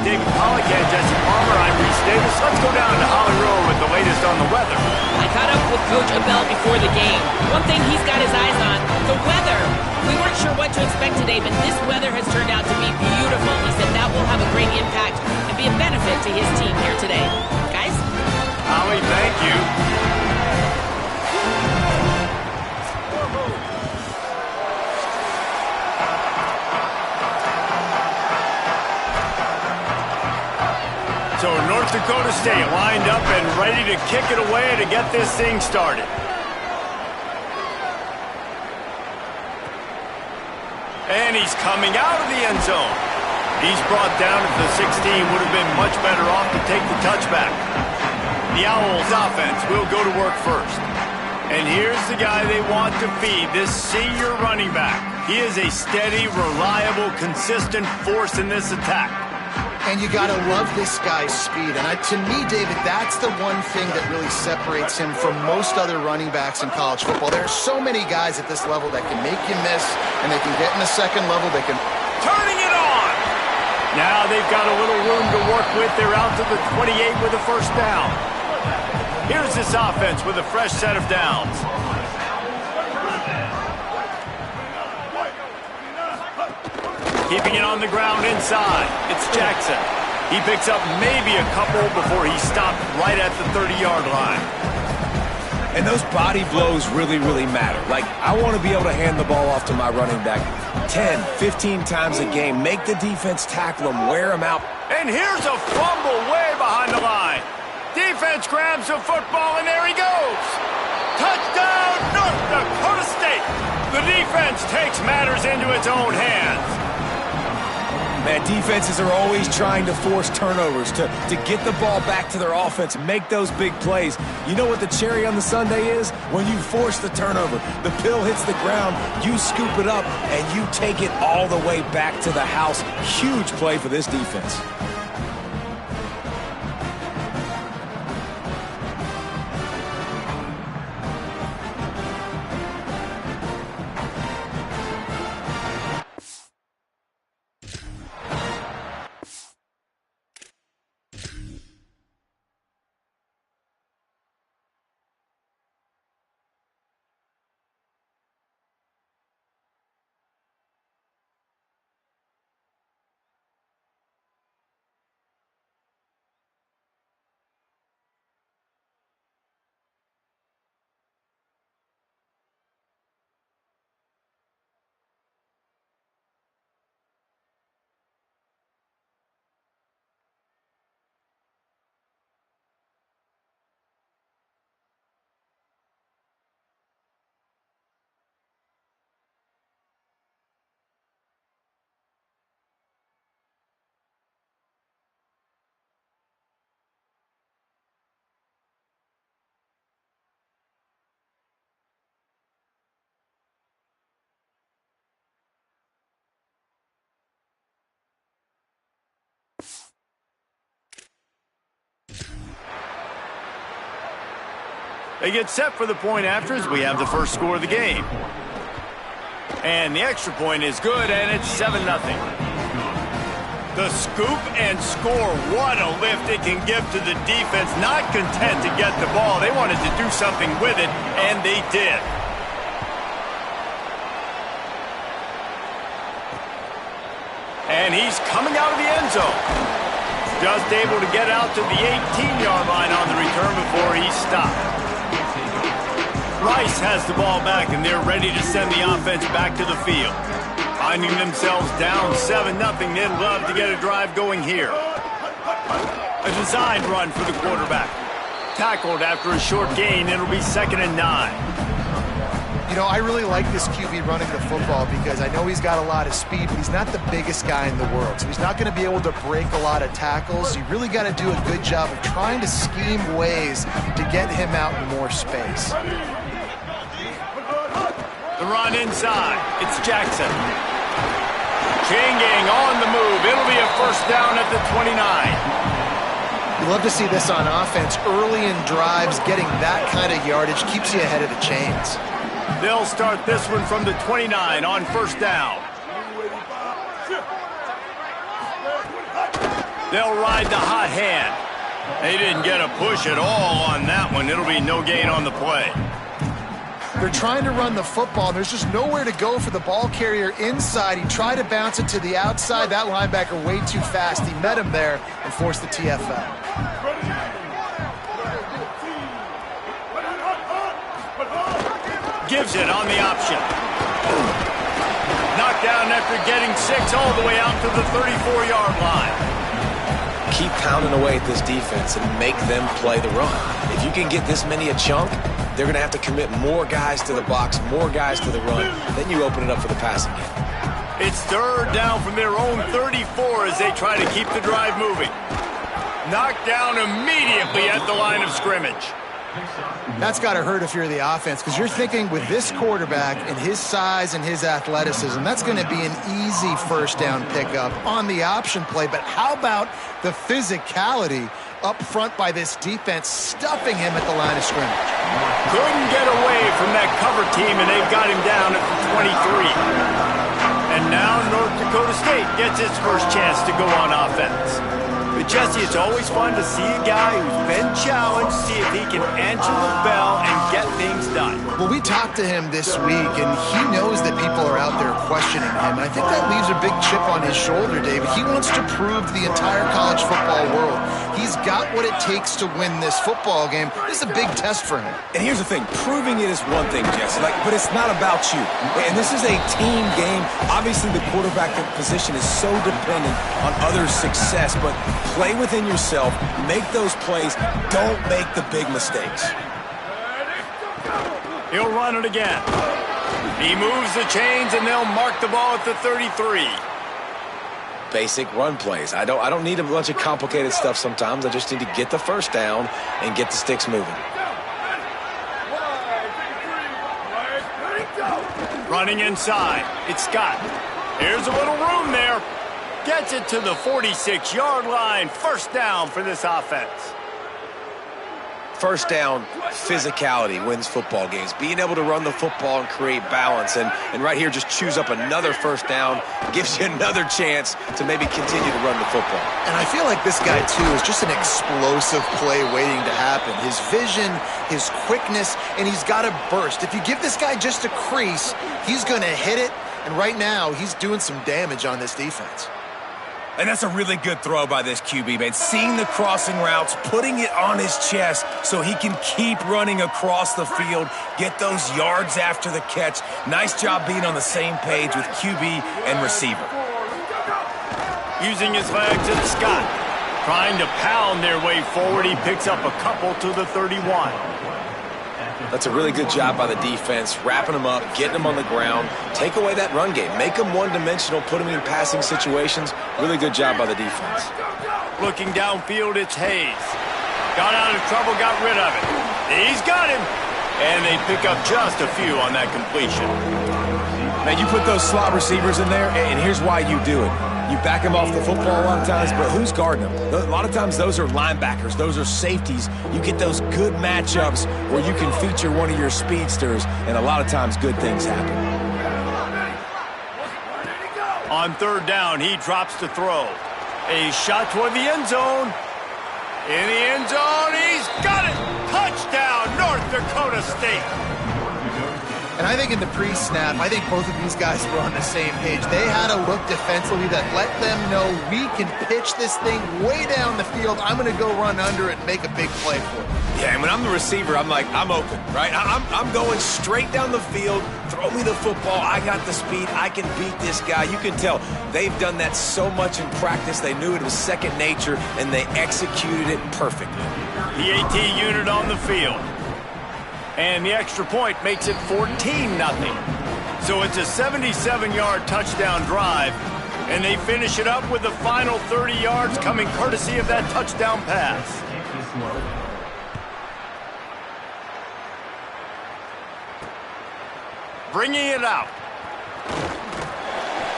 David Pollack and Jesse Palmer, I'm Reese Davis. Let's go down to Holly Rowe with the latest on the weather. I caught up with Coach Abell before the game. One thing he's got his eyes on, the weather. We weren't sure what to expect today, but this weather has turned out to be beautiful. He said that will have a great impact and be a benefit to his team here today. Guys? Holly, thank you. So North Dakota State lined up and ready to kick it away to get this thing started. And he's coming out of the end zone. He's brought down at the 16, would have been much better off to take the touchback. The Owls offense will go to work first. And here's the guy they want to feed, this senior running back. He is a steady, reliable, consistent force in this attack. And you got to love this guy's speed. And to me, David, that's the one thing that really separates him from most other running backs in college football. There are so many guys at this level that can make you miss, and they can get in the second level. They can... Turning it on! Now they've got a little room to work with. They're out to the 28 with a first down. Here's this offense with a fresh set of downs. Keeping it on the ground inside. It's Jackson. He picks up maybe a couple before he stopped right at the 30-yard line. And those body blows really, really matter. Like, I want to be able to hand the ball off to my running back 10, 15 times a game. Make the defense tackle him, wear him out. And here's a fumble way behind the line. Defense grabs the football, and there he goes. Touchdown, North Dakota State. The defense takes matters into its own hands. Man, defenses are always trying to force turnovers to get the ball back to their offense and make those big plays. You know what the cherry on the sundae is? When you force the turnover, the pill hits the ground, you scoop it up, and you take it all the way back to the house. Huge play for this defense. They get set for the point after as we have the first score of the game. And the extra point is good, and it's 7-0. The scoop and score. What a lift it can give to the defense. Not content to get the ball. They wanted to do something with it, and they did. And he's coming out of the end zone. Just able to get out to the 18-yard line on the return before he stopped. Rice has the ball back, and they're ready to send the offense back to the field. Finding themselves down 7-0, they'd love to get a drive going here. A designed run for the quarterback. Tackled after a short gain, it'll be 2nd and 9. You know, I really like this QB running the football because I know he's got a lot of speed, but he's not the biggest guy in the world. So he's not going to be able to break a lot of tackles. You really got to do a good job of trying to scheme ways to get him out in more space. The run inside. It's Jackson. Changing on the move. It'll be a first down at the 29. You love to see this on offense. Early in drives, getting that kind of yardage keeps you ahead of the chains. They'll start this one from the 29 on first down. They'll ride the hot hand. They didn't get a push at all on that one. It'll be no gain on the play. They're trying to run the football. There's just nowhere to go for the ball carrier inside. He tried to bounce it to the outside. That linebacker way too fast. He met him there and forced the TFL. Gives it on the option. Knocked down after getting 6 all the way out to the 34-yard line. Keep pounding away at this defense and make them play the run. If you can get this many a chunk, they're going to have to commit more guys to the box, more guys to the run. Then you open it up for the passing game. It's third down from their own 34 as they try to keep the drive moving. Knocked down immediately at the line of scrimmage. That's got to hurt if you're the offense, because you're thinking with this quarterback and his size and his athleticism, that's going to be an easy first down pickup on the option play. But how about the physicality up front by this defense, stuffing him at the line of scrimmage? Couldn't get away from that cover team, and they've got him down at the 23. And now North Dakota State gets its first chance to go on offense. But Jesse, it's always fun to see a guy who's been challenged, see if he can answer the bell and get things done. Well, we talked to him this week, and he knows that people are out there questioning him. And I think that leaves a big chip on his shoulder, David. He wants to prove to the entire college football world he's got what it takes to win this football game. This is a big test for him. And here's the thing, proving it is one thing, Jesse, but it's not about you. And this is a team game. Obviously, the quarterback position is so dependent on others' success, but play within yourself, make those plays, don't make the big mistakes. He'll run it again. He moves the chains, and they'll mark the ball at the 33. Basic run plays. I don't need a bunch of complicated stuff sometimes. I just need to get the first down and get the sticks moving. Running inside. It's Scott. Here's a little room there. Gets it to the 46-yard line. First down for this offense. First down, physicality wins football games. Being able to run the football and create balance. And right here, just choose up another first down. Gives you another chance to maybe continue to run the football. And I feel like this guy, too, is just an explosive play waiting to happen. His vision, his quickness, and he's got a burst. If you give this guy just a crease, he's going to hit it. And right now, he's doing some damage on this defense. And that's a really good throw by this QB, man. Seeing the crossing routes, putting it on his chest so he can keep running across the field, get those yards after the catch. Nice job being on the same page with QB and receiver. Using his legs, it's Scott. Trying to pound their way forward. He picks up a couple to the 31. That's a really good job by the defense, wrapping them up, getting them on the ground. Take away that run game. Make them one-dimensional, put them in passing situations. Really good job by the defense. Looking downfield, it's Hayes. Got out of trouble, got rid of it. He's got him. And they pick up just a few on that completion. Now, you put those slot receivers in there, and here's why you do it. You back them off the football a lot of times, but who's guarding them? A lot of times those are linebackers. Those are safeties. You get those good matchups where you can feature one of your speedsters, and a lot of times good things happen. On third down, he drops to throw. A shot toward the end zone. In the end zone, he's got it! Touchdown, North Dakota State! And I think in the pre-snap, I think both of these guys were on the same page. They had a look defensively that let them know we can pitch this thing way down the field. I'm going to go run under it and make a big play for it. Yeah, and when I'm the receiver, I'm like, I'm open, right? I'm going straight down the field. Throw me the football. I got the speed. I can beat this guy. You can tell they've done that so much in practice. They knew it was second nature, and they executed it perfectly. The AT unit on the field. And the extra point makes it 14-0. So it's a 77-yard touchdown drive, and they finish it up with the final 30 yards coming courtesy of that touchdown pass. Bringing it out.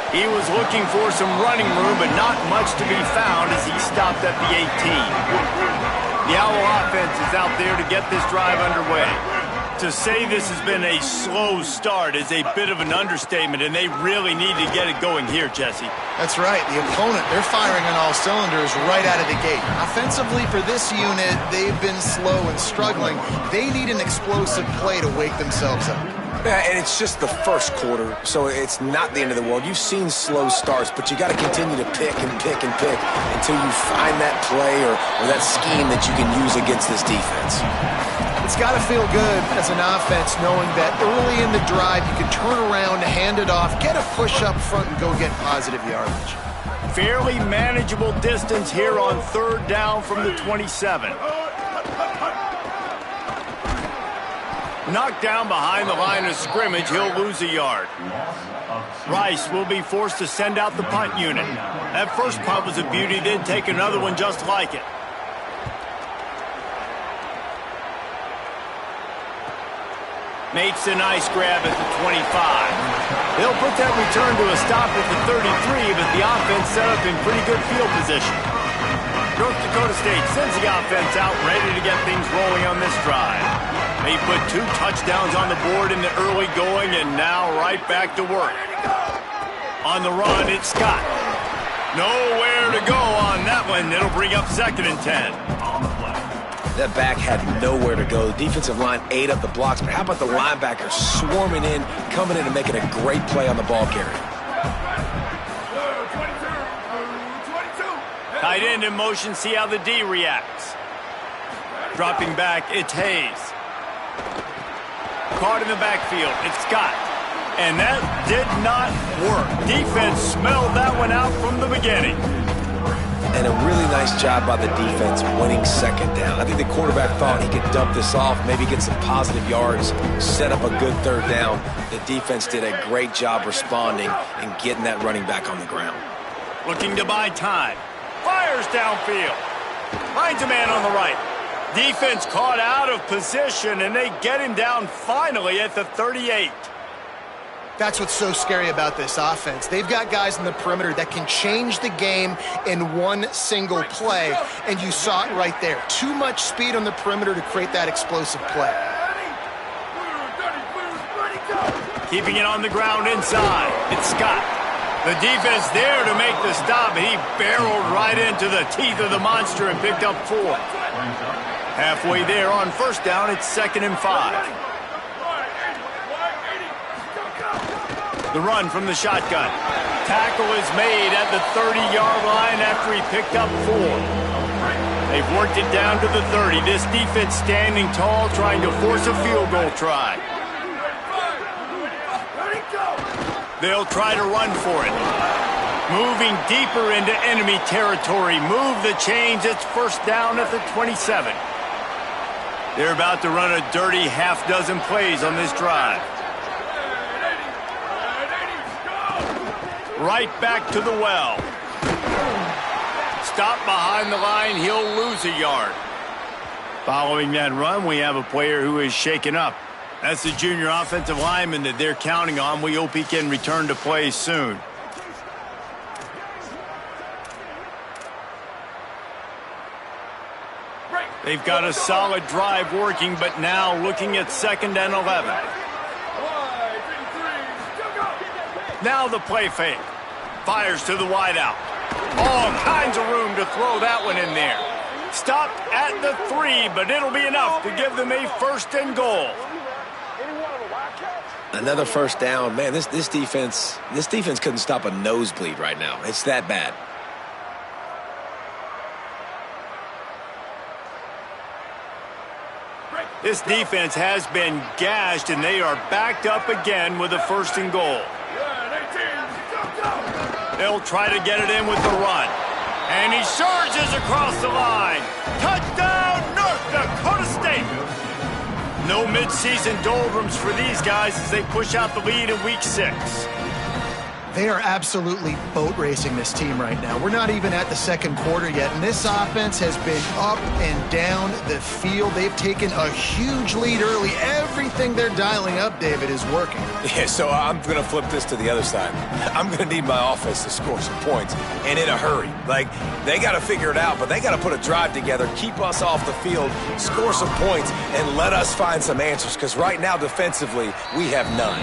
He was looking for some running room, but not much to be found as he stopped at the 18. The Owl offense is out there to get this drive underway. To say this has been a slow start is a bit of an understatement, and they really need to get it going here, Jesse. That's right. The opponent, they're firing on all cylinders right out of the gate. Offensively, for this unit, they've been slow and struggling. They need an explosive play to wake themselves up. Yeah, and it's just the first quarter, so it's not the end of the world. You've seen slow starts, but you got to continue to pick and pick and pick until you find that play or that scheme that you can use against this defense. It's got to feel good as an offense knowing that early in the drive you can turn around, hand it off, get a push up front, and go get positive yardage. Fairly manageable distance here on 3rd down from the 27. Knocked down behind the line of scrimmage, he'll lose a yard. Rice will be forced to send out the punt unit. That first punt was a beauty, then take another one just like it. Makes a nice grab at the 25. They'll put that return to a stop at the 33, but the offense set up in pretty good field position. North Dakota State sends the offense out, ready to get things rolling on this drive. They put 2 touchdowns on the board in the early going, and now right back to work. On the run, it's Scott. Nowhere to go on that one. It'll bring up 2nd and 10. That back had nowhere to go. The defensive line ate up the blocks, but how about the linebackers swarming in, coming in and making a great play on the ball carrier? Tight end in motion, see how the D reacts. Dropping back, it's Hayes. Caught in the backfield, it's Scott. And that did not work. Defense smelled that one out from the beginning. And a really nice job by the defense winning 2nd down. I think the quarterback thought he could dump this off, maybe get some positive yards, set up a good 3rd down. The defense did a great job responding and getting that running back on the ground. Looking to buy time. Fires downfield. Finds a man on the right. Defense caught out of position, and they get him down finally at the 38. That's what's so scary about this offense. They've got guys in the perimeter that can change the game in one single play, and you saw it right there. Too much speed on the perimeter to create that explosive play. Keeping it on the ground inside. It's Scott. The defense there to make the stop. He barreled right into the teeth of the monster and picked up 4. Halfway there on 1st down, it's 2nd and 5. The run from the shotgun. Tackle is made at the 30-yard line after he picked up 4. They've worked it down to the 30. This defense standing tall, trying to force a field goal try. They'll try to run for it. Moving deeper into enemy territory. Move the chains. It's 1st down at the 27. They're about to run a dirty half-dozen plays on this drive. Right back to the well. Stop behind the line, he'll lose a yard. Following that run, we have a player who is shaken up. That's the junior offensive lineman that they're counting on. We hope he can return to play soon. They've got a solid drive working, but now looking at 2nd and 11. Now the play fake. Fires to the wideout. All kinds of room to throw that one in there. Stopped at the 3, but it'll be enough to give them a 1st and goal. Another 1st down. Man, this defense couldn't stop a nosebleed right now. It's that bad. This defense has been gashed, and they are backed up again with a 1st and goal. They'll try to get it in with the run. And he surges across the line. Touchdown, North Dakota State. No midseason doldrums for these guys as they push out the lead in Week 6. They are absolutely boat racing this team right now. We're not even at the second quarter yet, and this offense has been up and down the field. They've taken a huge lead early. Everything they're dialing up, David, is working. Yeah, so I'm going to flip this to the other side. I'm going to need my offense to score some points, and in a hurry. Like, they got to figure it out, but they got to put a drive together, keep us off the field, score some points, and let us find some answers, because right now, defensively, we have none.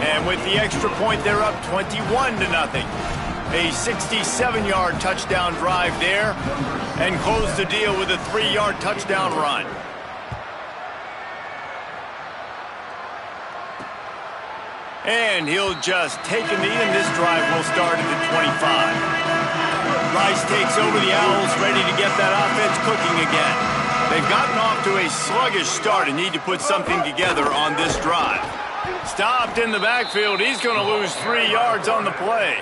And with the extra point, they're up 21-0. A 67-yard touchdown drive there, and close the deal with a 3-yard touchdown run. And he'll just take a knee, and this drive will start at the 25. Rice takes over the Owls, ready to get that offense cooking again. They've gotten off to a sluggish start and need to put something together on this drive. Stopped in the backfield. He's going to lose 3 yards on the play.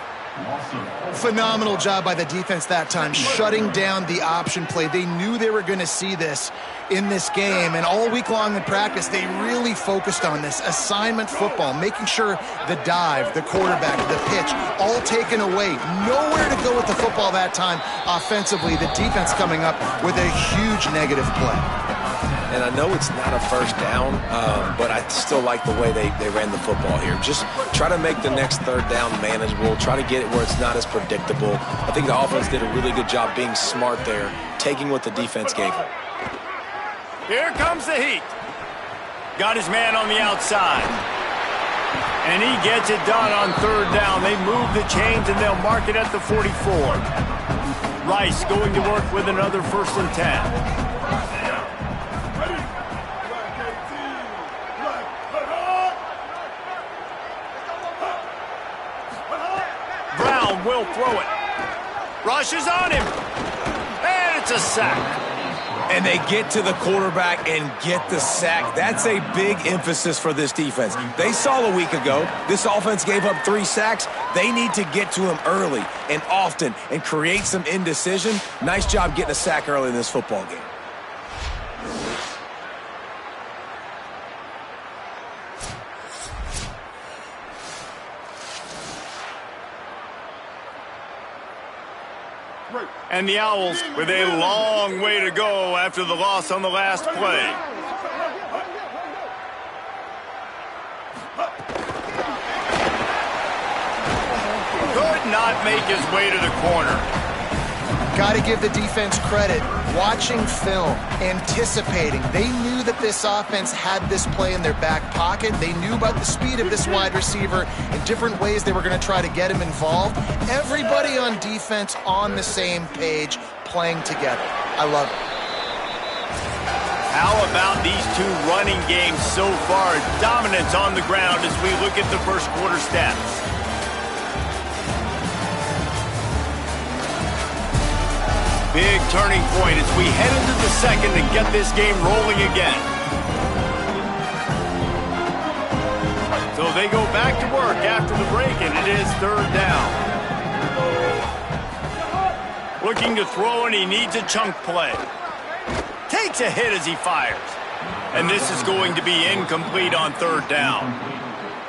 Phenomenal job by the defense that time, shutting down the option play. They knew they were going to see this in this game, and all week long in practice, they really focused on this assignment football, making sure the dive, the quarterback, the pitch, all taken away. Nowhere to go with the football that time offensively. The defense coming up with a huge negative play. And I know it's not a first down, but I still like the way they ran the football here. Just try to make the next third down manageable. Try to get it where it's not as predictable. I think the offense did a really good job being smart there, taking what the defense gave them. Here comes the heat. Got his man on the outside. And he gets it done on third down. They move the chains, and they'll mark it at the 44. Rice going to work with another 1st and 10. Will throw it. Rushes on him. And it's a sack. And they get to the quarterback and get the sack. That's a big emphasis for this defense. They saw a week ago, this offense gave up 3 sacks. They need to get to him early and often and create some indecision. Nice job getting a sack early in this football game. And the Owls with a long way to go after the loss on the last play. Could not make his way to the corner. Got to give the defense credit. Watching film, anticipating. They knew that this offense had this play in their back pocket. They knew about the speed of this wide receiver in different ways they were going to try to get him involved. Everybody on defense on the same page, playing together. I love it. How about these two running games so far? Dominance on the ground as we look at the first quarter stats. Big turning point as we head into the second and get this game rolling again. So they go back to work after the break, and it is third down. Looking to throw, and he needs a chunk play. Takes a hit as he fires. And this is going to be incomplete on third down.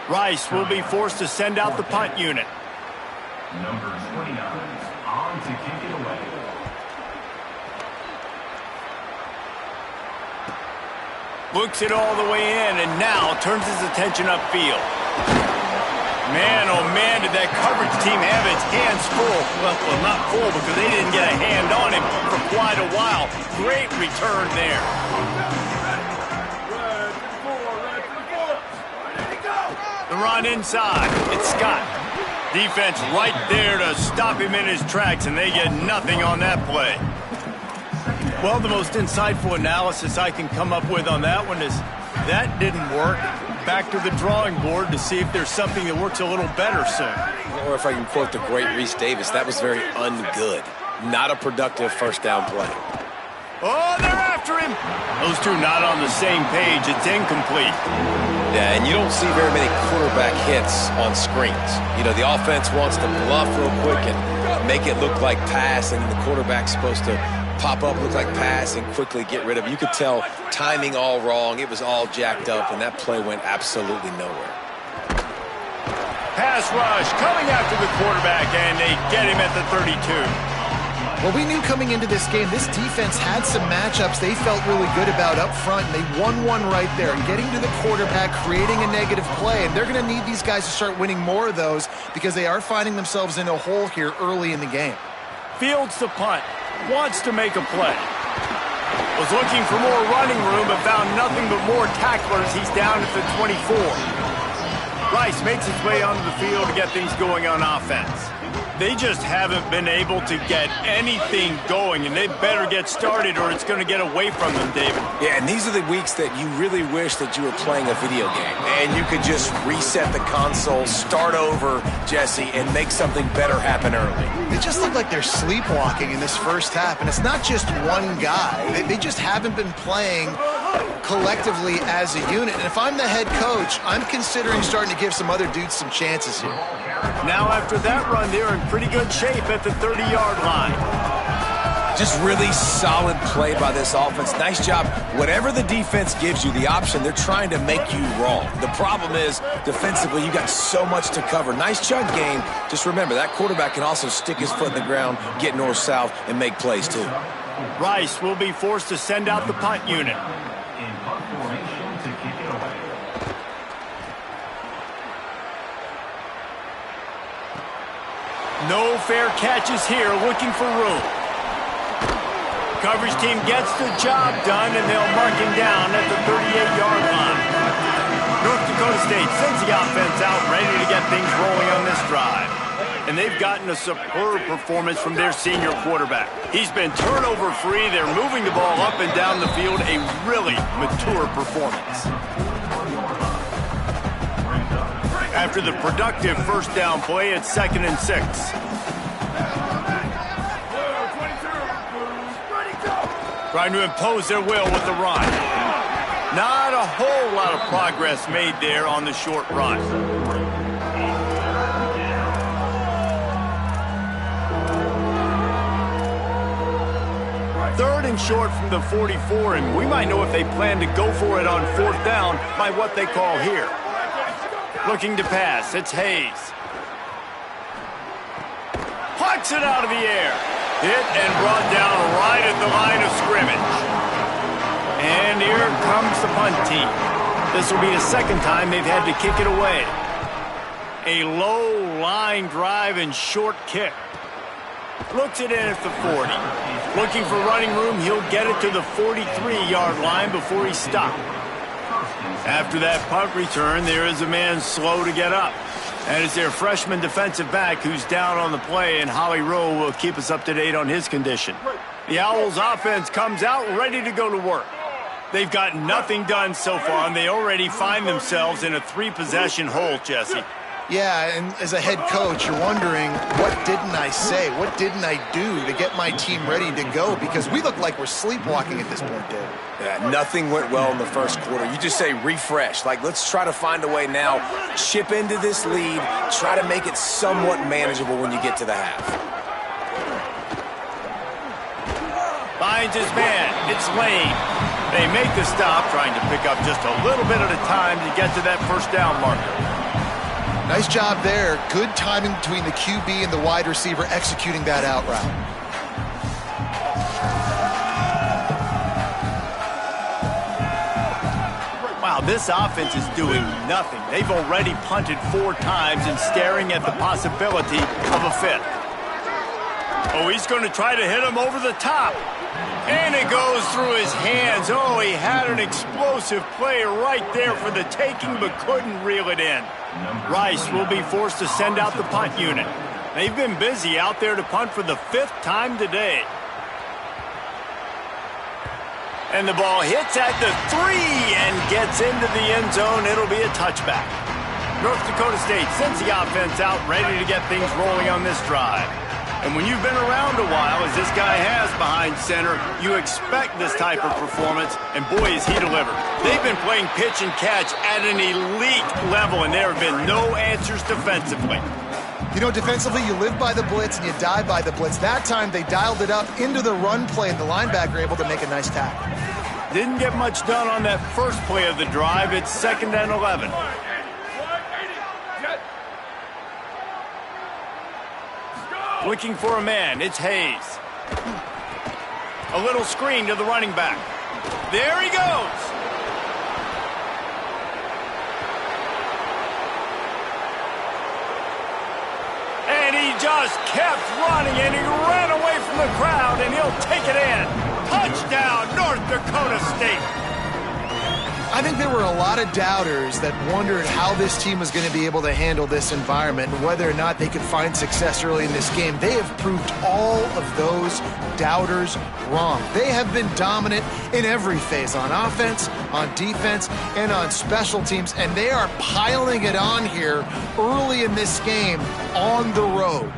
Rice will be forced to send out the punt unit. Number 29 on to kick it away. Looks it all the way in, and now turns his attention upfield. Man, oh man, did that coverage team have its hands full. Well, not full because they didn't get a hand on him for quite a while. Great return there. The run inside. It's Scott. Defense right there to stop him in his tracks, and they get nothing on that play. Well, the most insightful analysis I can come up with on that one is that didn't work. Back to the drawing board to see if there's something that works a little better soon. Or if I can quote the great Reese Davis, that was very ungood. Not a productive first down play. Oh, they're after him. Those two not on the same page. It's incomplete. Yeah, and you don't see very many quarterback hits on screens. You know, the offense wants to bluff real quick and make it look like pass, and the quarterback's supposed to pop up, look like pass, and quickly get rid of it. You could tell timing all wrong. It was all jacked up, and that play went absolutely nowhere. pass rush coming after the quarterback, and they get him at the 32. Well, we knew coming into this game, this defense had some matchups they felt really good about up front, and they won one right there, getting to the quarterback, creating a negative play, and they're going to need these guys to start winning more of those because they are finding themselves in a hole here early in the game. Fields the punt, wants to make a play. Was looking for more running room, but found nothing but more tacklers. He's down at the 24. Rice makes his way onto the field to get things going on offense. They just haven't been able to get anything going, and they better get started or it's going to get away from them, David. Yeah, and these are the weeks that you really wish that you were playing a video game and you could just reset the console, start over, Jesse, and make something better happen early. They just look like they're sleepwalking in this first half, and it's not just one guy. They just haven't been playing collectively as a unit. And if I'm the head coach, I'm considering starting to give some other dudes some chances here. Now after that run, they're in pretty good shape at the 30-yard line. Just really solid play by this offense. Nice job. Whatever the defense gives you, the option, they're trying to make you wrong. The problem is, defensively, you got so much to cover. Nice chunk game. Just remember, that quarterback can also stick his foot in the ground, get north-south, and make plays too. Rice will be forced to send out the punt unit. In punt formation to kick it away. No fair catches here, looking for room. Coverage team gets the job done, and they'll mark him down at the 38-yard line. North Dakota State sends the offense out, ready to get things rolling on this drive. And they've gotten a superb performance from their senior quarterback. He's been turnover-free. They're moving the ball up and down the field. A really mature performance. After the productive first down play, it's 2nd and 6. Trying to impose their will with the run. Not a whole lot of progress made there on the short run. Third and short from the 44, and we might know if they plan to go for it on 4th down by what they call here. Looking to pass, it's Hayes. Plucks it out of the air. Hit and brought down right at the line of scrimmage. And here comes the punt team. This will be the second time they've had to kick it away. A low line drive and short kick. Looks it in at the 40. Looking for running room, he'll get it to the 43-yard line before he stopped. After that punt return, there is a man slow to get up. And it's their freshman defensive back who's down on the play, and Holly Rowe will keep us up to date on his condition. The Owls offense comes out ready to go to work. They've got nothing done so far, and they already find themselves in a 3-possession hole, Jesse. Yeah, and as a head coach, you're wondering, what didn't I say? What didn't I do to get my team ready to go? Because we look like we're sleepwalking at this point, Dave. Yeah, nothing went well in the first quarter. You just say refresh. Like, let's try to find a way now. Chip into this lead. Try to make it somewhat manageable when you get to the half. Finds his man. It's Lane. They make the stop, trying to pick up just a little bit at a time to get to that first down marker. Nice job there. Good timing between the QB and the wide receiver executing that out route. Wow, this offense is doing nothing. They've already punted 4 times and staring at the possibility of a 5th. Oh, he's going to try to hit him over the top. And it goes through his hands. Oh, he had an explosive play right there for the taking, but couldn't reel it in. Rice will be forced to send out the punt unit. They've been busy out there to punt for the 5th time today. And the ball hits at the 3 and gets into the end zone. It'll be a touchback. North Dakota State sends the offense out, ready to get things rolling on this drive. And when you've been around a while, as this guy has behind center, you expect this type of performance, and boy, is he delivered. They've been playing pitch and catch at an elite level, and there have been no answers defensively. You know, defensively, you live by the blitz and you die by the blitz. That time, they dialed it up into the run play, and the linebacker able to make a nice tackle. Didn't get much done on that first play of the drive. It's 2nd and 11. Looking for a man, it's Hayes. A little screen to the running back. There he goes. And he just kept running, and he ran away from the crowd, and he'll take it in. Touchdown, North Dakota State. I think there were a lot of doubters that wondered how this team was going to be able to handle this environment and whether or not they could find success early in this game. They have proved all of those doubters wrong. They have been dominant in every phase, on offense, on defense, and on special teams, and they are piling it on here early in this game on the road.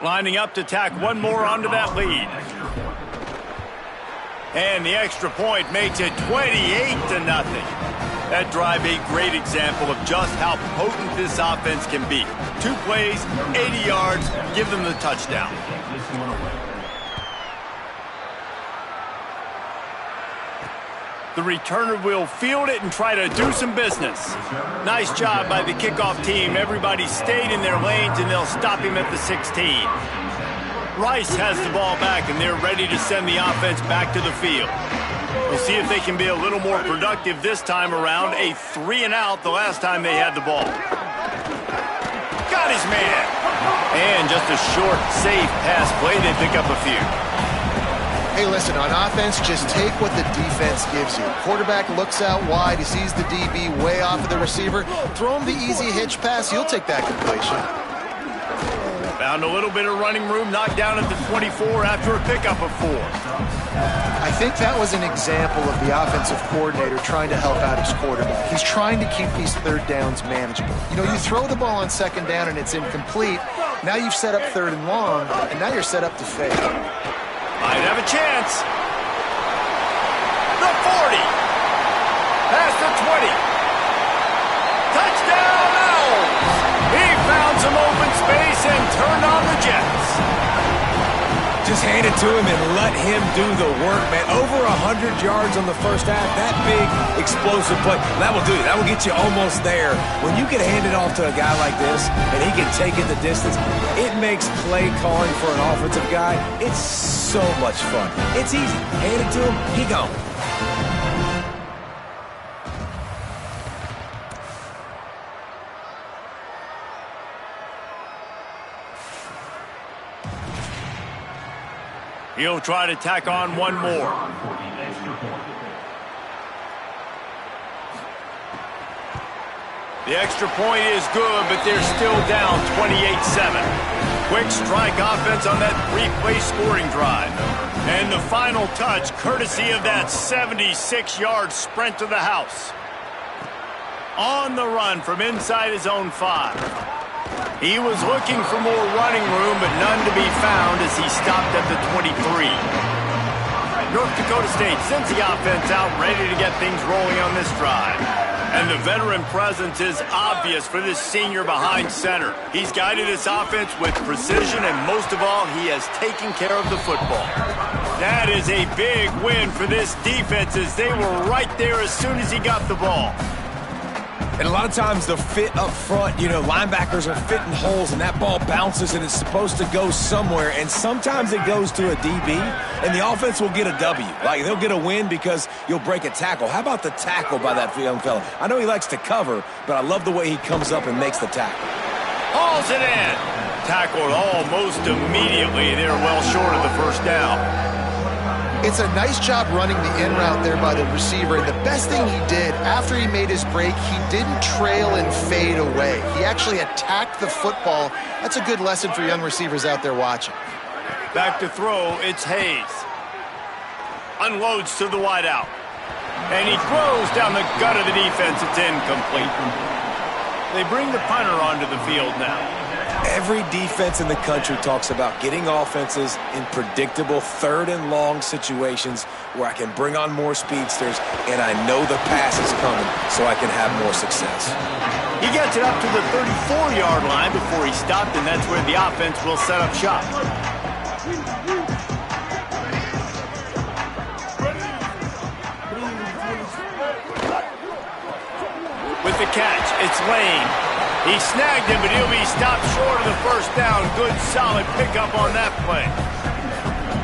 Lining up to tack one more onto that lead. And the extra point makes it 28-0. That drive a great example of just how potent this offense can be. 2 plays, 80 yards, give them the touchdown. The returner will field it and try to do some business. Nice job by the kickoff team. Everybody stayed in their lanes, and they'll stop him at the 16. Rice has the ball back, and they're ready to send the offense back to the field. We'll see if they can be a little more productive this time around. A 3-and-out the last time they had the ball. Got his man. And just a short, safe pass play. They pick up a few. Hey, listen, on offense, just take what the defense gives you. Quarterback looks out wide. He sees the DB way off of the receiver. Throw him the easy hitch pass. You'll take that completion. Found a little bit of running room, knocked down at the 24 after a pickup of 4. I think that was an example of the offensive coordinator trying to help out his quarterback. He's trying to keep these third downs manageable. You know, you throw the ball on second down and it's incomplete. Now you've set up third and long, and now you're set up to fail. Might have a chance. The 40. Past the 20. Touchdown, Owls. He found some open space and turned on the Jets. Just hand it to him and let him do the work, man. Over 100 yards on the first half. That big, explosive play. That will do it. That will get you almost there. When you can hand it off to a guy like this and he can take it the distance, it makes play calling for an offensive guy, it's so much fun. It's easy. Hand it to him, he gone. He'll try to tack on one more. The extra point is good, but they're still down 28-7. Quick strike offense on that 3-play scoring drive. And the final touch, courtesy of that 76-yard sprint to the house. On the run from inside his own 5. He was looking for more running room, but none to be found as he stopped at the 23. North Dakota State sends the offense out, ready to get things rolling on this drive. And the veteran presence is obvious for this senior behind center. He's guided this offense with precision, and most of all, he has taken care of the football. That is a big win for this defense, as they were right there as soon as he got the ball. And a lot of times the fit up front, you know, linebackers are fitting holes and that ball bounces and it's supposed to go somewhere. And sometimes it goes to a DB and the offense will get a W. Like they'll get a win because you'll break a tackle. How about the tackle by that young fella? I know he likes to cover, but I love the way he comes up and makes the tackle. Hauls it in. Tackled almost immediately. They're well short of the first down. It's a nice job running the in route there by the receiver. And the best thing he did after he made his break, he didn't trail and fade away. He actually attacked the football. That's a good lesson for young receivers out there watching. Back to throw, it's Hayes. Unloads to the wideout. And he throws down the gut of the defense. It's incomplete. They bring the punter onto the field now. Every defense in the country talks about getting offenses in predictable third and long situations where I can bring on more speedsters and I know the pass is coming so I can have more success. He gets it up to the 34-yard line before he stopped, and that's where the offense will set up shop. With the catch, it's Lane. He snagged him, but he'll be stopped short of the first down. Good, solid pickup on that play.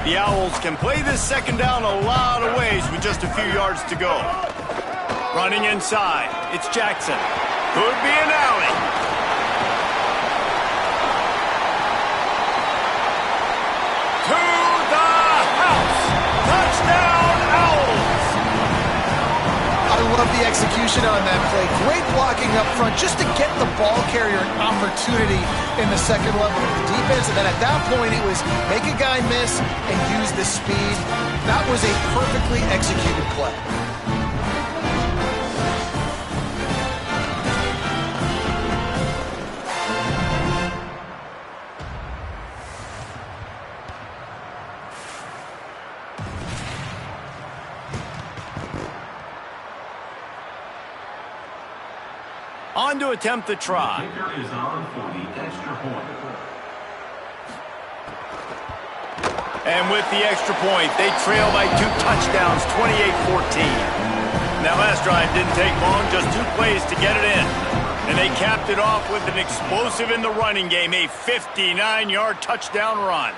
The Owls can play this second down a lot of ways with just a few yards to go. Running inside, it's Jackson. Could be an alley. To the house. Touchdown, Owls. I love the execution on that play. Great blocking up front just to get the ball carrier an opportunity in the second level of the defense. And then at that point, it was make a guy miss and use the speed. That was a perfectly executed play. On to attempt the try. Kicker is on for the extra point. And with the extra point, they trail by 2 touchdowns, 28-14. That last drive didn't take long, just 2 plays to get it in. And they capped it off with an explosive in the running game, a 59-yard touchdown run.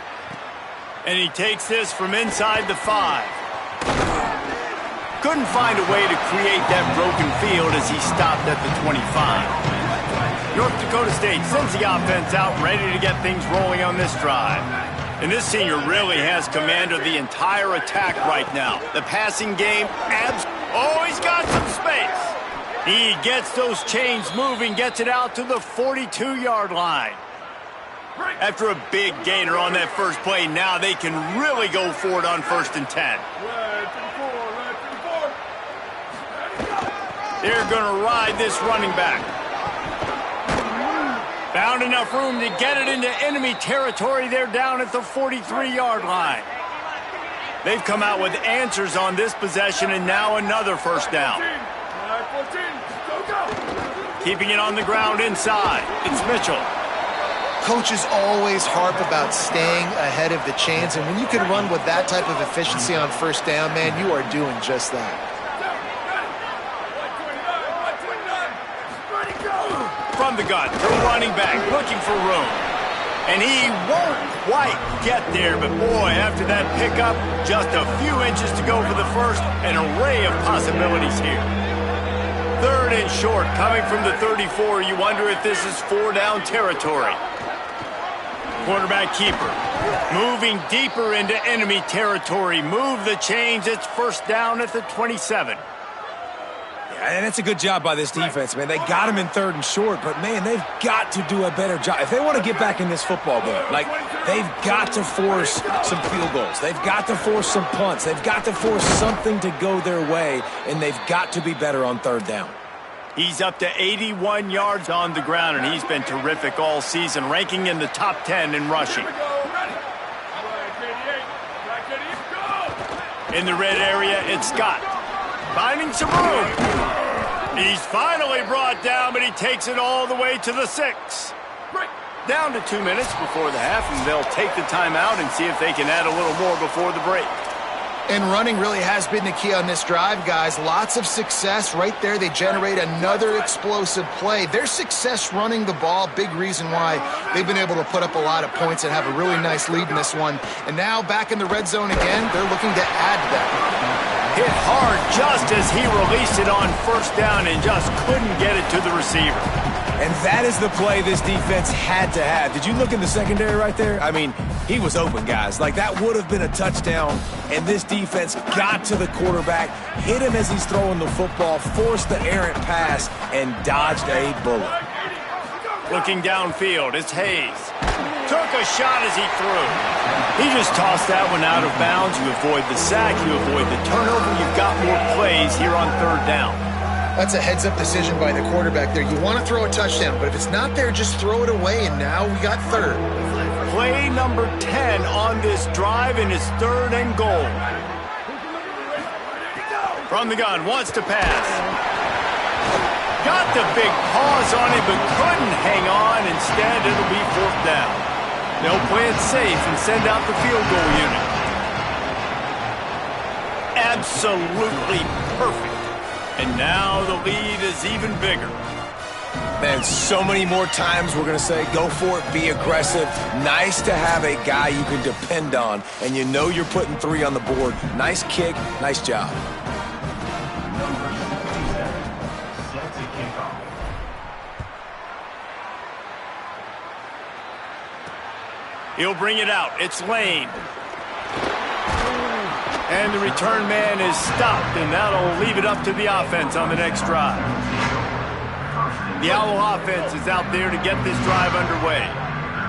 And he takes this from inside the 5. Couldn't find a way to create that broken field as he stopped at the 25. North Dakota State sends the offense out ready to get things rolling on this drive. And this senior really has command of the entire attack right now. The passing game, he's got some space. He gets those chains moving, gets it out to the 42-yard line. After a big gainer on that first play, now they can really go for it on 1st and 10. They're going to ride this running back. Found enough room to get it into enemy territory. They're down at the 43-yard line. They've come out with answers on this possession, and now another first down. Keeping it on the ground inside. It's Mitchell. Coaches always harp about staying ahead of the chains, and when you can run with that type of efficiency on first down, man, you are doing just that. From the gun to the running back, looking for room. And he won't quite get there, but boy, after that pickup, just a few inches to go for the first, an array of possibilities here. 3rd and short, coming from the 34, you wonder if this is 4-down territory. Quarterback keeper, moving deeper into enemy territory, move the chains, it's 1st down at the 27. And it's a good job by this defense, man. They got him in 3rd and short, but, man, they've got to do a better job. If they want to get back in this football game, like, they've got to force some field goals. They've got to force some punts. They've got to force something to go their way, and they've got to be better on 3rd down. He's up to 81 yards on the ground, and he's been terrific all season, ranking in the top 10 in rushing. In the red area, it's Scott. Finding some room. He's finally brought down, but he takes it all the way to the 6. Down to 2 minutes before the half, and they'll take the timeout and see if they can add a little more before the break. And running really has been the key on this drive, guys. Lots of success right there. They generate another explosive play. Their success running the ball, big reason why they've been able to put up a lot of points and have a really nice lead in this one. And now back in the red zone again, they're looking to add to that. Hit hard just as he released it on 1st down and just couldn't get it to the receiver. And that is the play this defense had to have. Did you look in the secondary right there? I mean, he was open, guys. Like, that would have been a touchdown, and this defense got to the quarterback, hit him as he's throwing the football, forced the errant pass, and dodged a bullet. Looking downfield, it's Hayes. Took a shot as he threw. He just tossed that one out of bounds. You avoid the sack, you avoid the turnover. You've got more plays here on 3rd down. That's a heads-up decision by the quarterback there. You want to throw a touchdown, but if it's not there, just throw it away, and now we got 3rd. Play number 10 on this drive, and it's 3rd and goal. From the gun, wants to pass. Got the big pause on it, but couldn't hang on. Instead, it'll be 4th down. They'll play it safe and send out the field goal unit. Absolutely perfect And now the lead is even bigger. Man, so many more times we're going to say, go for it, be aggressive. Nice to have a guy you can depend on, and you know you're putting 3 on the board. Nice kick, nice job. Number 67, set to kick off. He'll bring it out. It's Lane. And the return man is stopped, and that'll leave it up to the offense on the next drive. The Owl offense is out there to get this drive underway.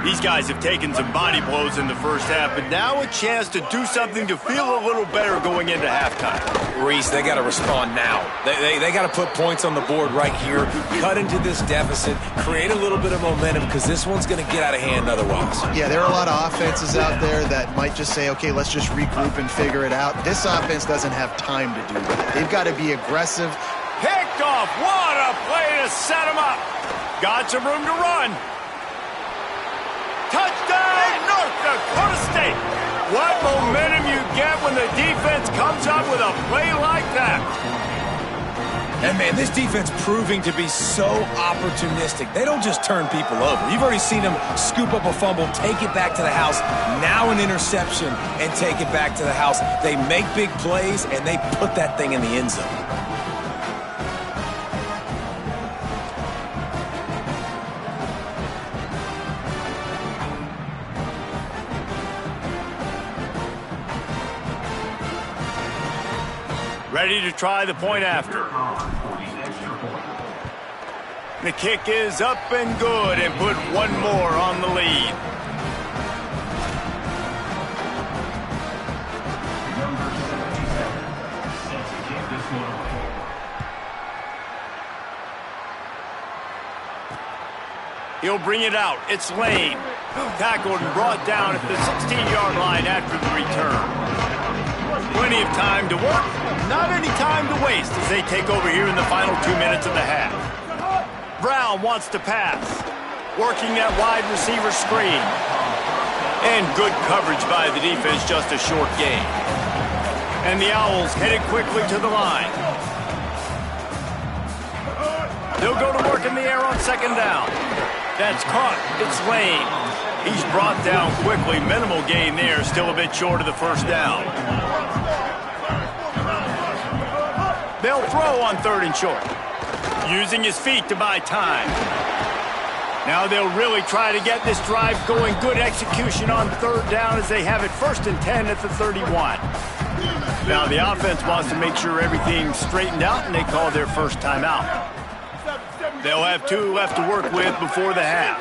These guys have taken some body blows in the first half, but now a chance to do something to feel a little better going into halftime. Reese, they got to respond now. They got to put points on the board right here, cut into this deficit, create a little bit of momentum, because this one's going to get out of hand otherwise. Yeah, there are a lot of offenses out there that might just say, okay, let's just regroup and figure it out. This offense doesn't have time to do that. They've got to be aggressive. Picked off. What a play to set him up. Got some room to run. Touchdown, North Dakota State. What momentum you get when the defense comes up with a play like that. And, man, this defense proving to be so opportunistic. They don't just turn people over. You've already seen them scoop up a fumble, take it back to the house, now an interception, and take it back to the house. They make big plays, and they put that thing in the end zone. Ready to try the point after. The kick is up and good, and put one more on the lead. Number 77, set to kick this one away. He'll bring it out. It's Lane. Tackled and brought down at the 16-yard line after the return. Plenty of time to work, not any time to waste as they take over here in the final 2 minutes of the half. Brown wants to pass, working that wide receiver screen. And good coverage by the defense, just a short gain. And the Owls headed quickly to the line. They'll go to work in the air on second down. That's caught. It's Lane. He's brought down quickly. Minimal gain there, still a bit short of the first down. They'll throw on 3rd and short, using his feet to buy time. Now they'll really try to get this drive going. Good execution on 3rd down as they have it 1st and 10 at the 31. Now the offense wants to make sure everything's straightened out, and they call their first timeout. They'll have 2 left to work with before the half.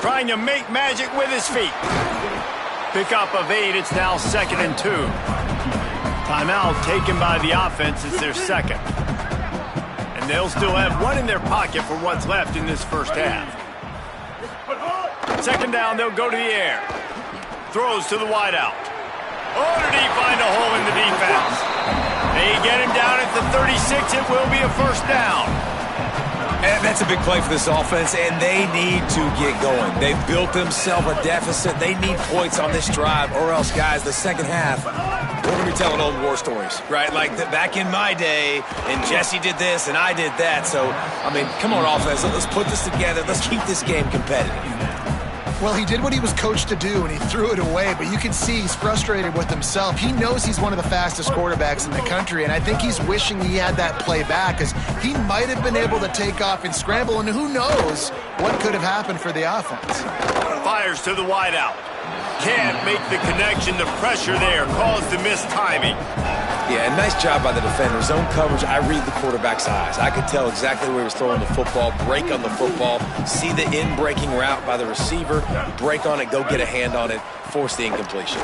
Trying to make magic with his feet. Pickup of 8, it's now 2nd and 2. Timeout taken by the offense. It's their second. And they'll still have 1 in their pocket for what's left in this first half. Second down, they'll go to the air. Throws to the wideout. Oh, did he find a hole in the defense? They get him down at the 36. It will be a first down. And that's a big play for this offense, and they need to get going. They've built themselves a deficit. They need points on this drive, or else, guys, the second half, we're going to be telling old war stories, right? Like back in my day, and Jesse did this, and I did that. So, I mean, come on, offense. Let's put this together. Let's keep this game competitive. Well, he did what he was coached to do, and he threw it away, but you can see he's frustrated with himself. He knows he's one of the fastest quarterbacks in the country, and I think he's wishing he had that play back, because he might have been able to take off and scramble, and who knows what could have happened for the offense. Fires to the wideout. Can't make the connection. The pressure there caused the missed timing. Yeah, nice job by the defender. Zone coverage, I read the quarterback's eyes. I could tell exactly where he was throwing the football, break on the football, see the in-breaking route by the receiver, break on it, go get a hand on it, force the incompletion.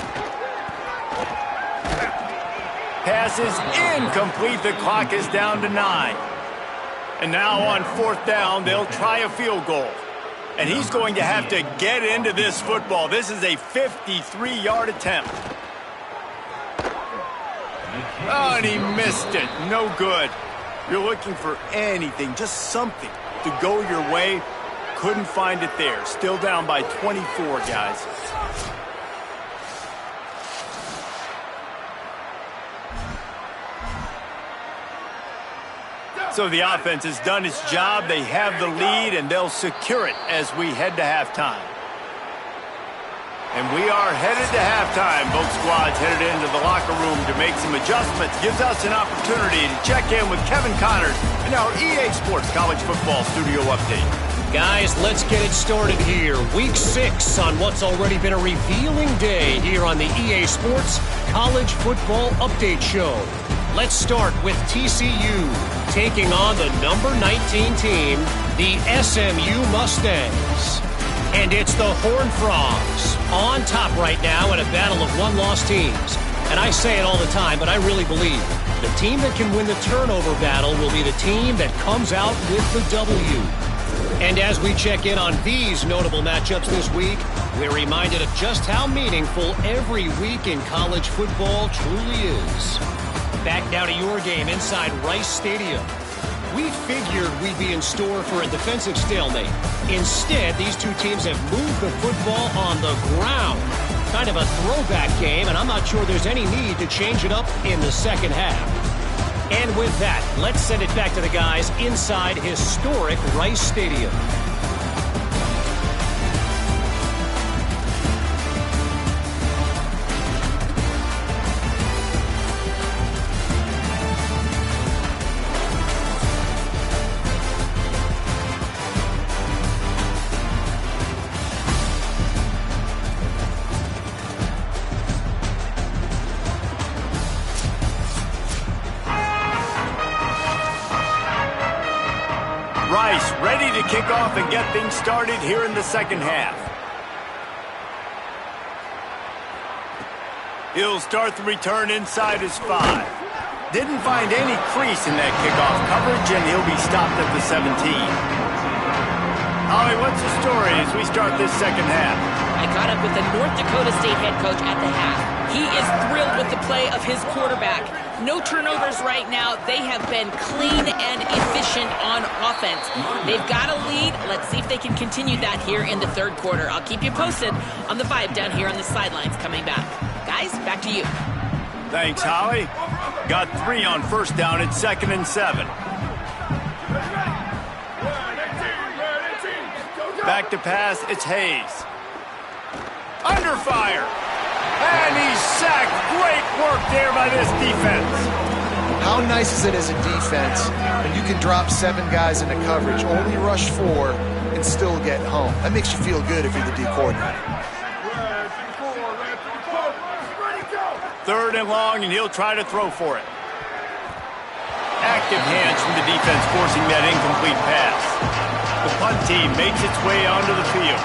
Pass is incomplete. The clock is down to 9. And now on 4th down, they'll try a field goal. And he's going to have to get into this football. This is a 53-yard attempt. Oh, and he missed it. No good. You're looking for anything, just something to go your way. Couldn't find it there. Still down by 24, guys. So the offense has done its job. They have the lead, and they'll secure it as we head to halftime. And we are headed to halftime. Both squads headed into the locker room to make some adjustments. Gives us an opportunity to check in with Kevin Connors in our EA Sports College Football Studio Update. Guys, let's get it started here. Week 6 on what's already been a revealing day here on the EA Sports College Football Update Show. Let's start with TCU taking on the number 19 team, the SMU Mustangs. And it's the Horned Frogs on top right now in a battle of one-loss teams. And I say it all the time, but I really believe the team that can win the turnover battle will be the team that comes out with the W. And as we check in on these notable matchups this week, we're reminded of just how meaningful every week in college football truly is. Back now to your game inside Rice Stadium. We figured we'd be in store for a defensive stalemate. Instead, these two teams have moved the football on the ground. Kind of a throwback game, and I'm not sure there's any need to change it up in the second half. And with that, let's send it back to the guys inside historic Rice Stadium. Rice ready to kick off and get things started here in the second half. He'll start the return inside his 5. Didn't find any crease in that kickoff coverage, and he'll be stopped at the 17. Holly, what's the story as we start this second half? I caught up with the North Dakota State head coach at the half. He is thrilled with the play of his quarterback. No turnovers right now. They have been clean and efficient on offense. They've got a lead. Let's see if they can continue that here in the third quarter. I'll keep you posted on the vibe down here on the sidelines coming back. Guys, back to you. Thanks, Holly. Got 3 on first down at 2nd and 7. Back to pass, it's Hayes. Under fire. And he's sacked. Great work there by this defense. How nice is it as a defense when you can drop 7 guys into coverage, only rush 4, and still get home? That makes you feel good if you're the D coordinator. 3rd and long, and he'll try to throw for it. Active hands from the defense forcing that incomplete pass. The punt team makes its way onto the field.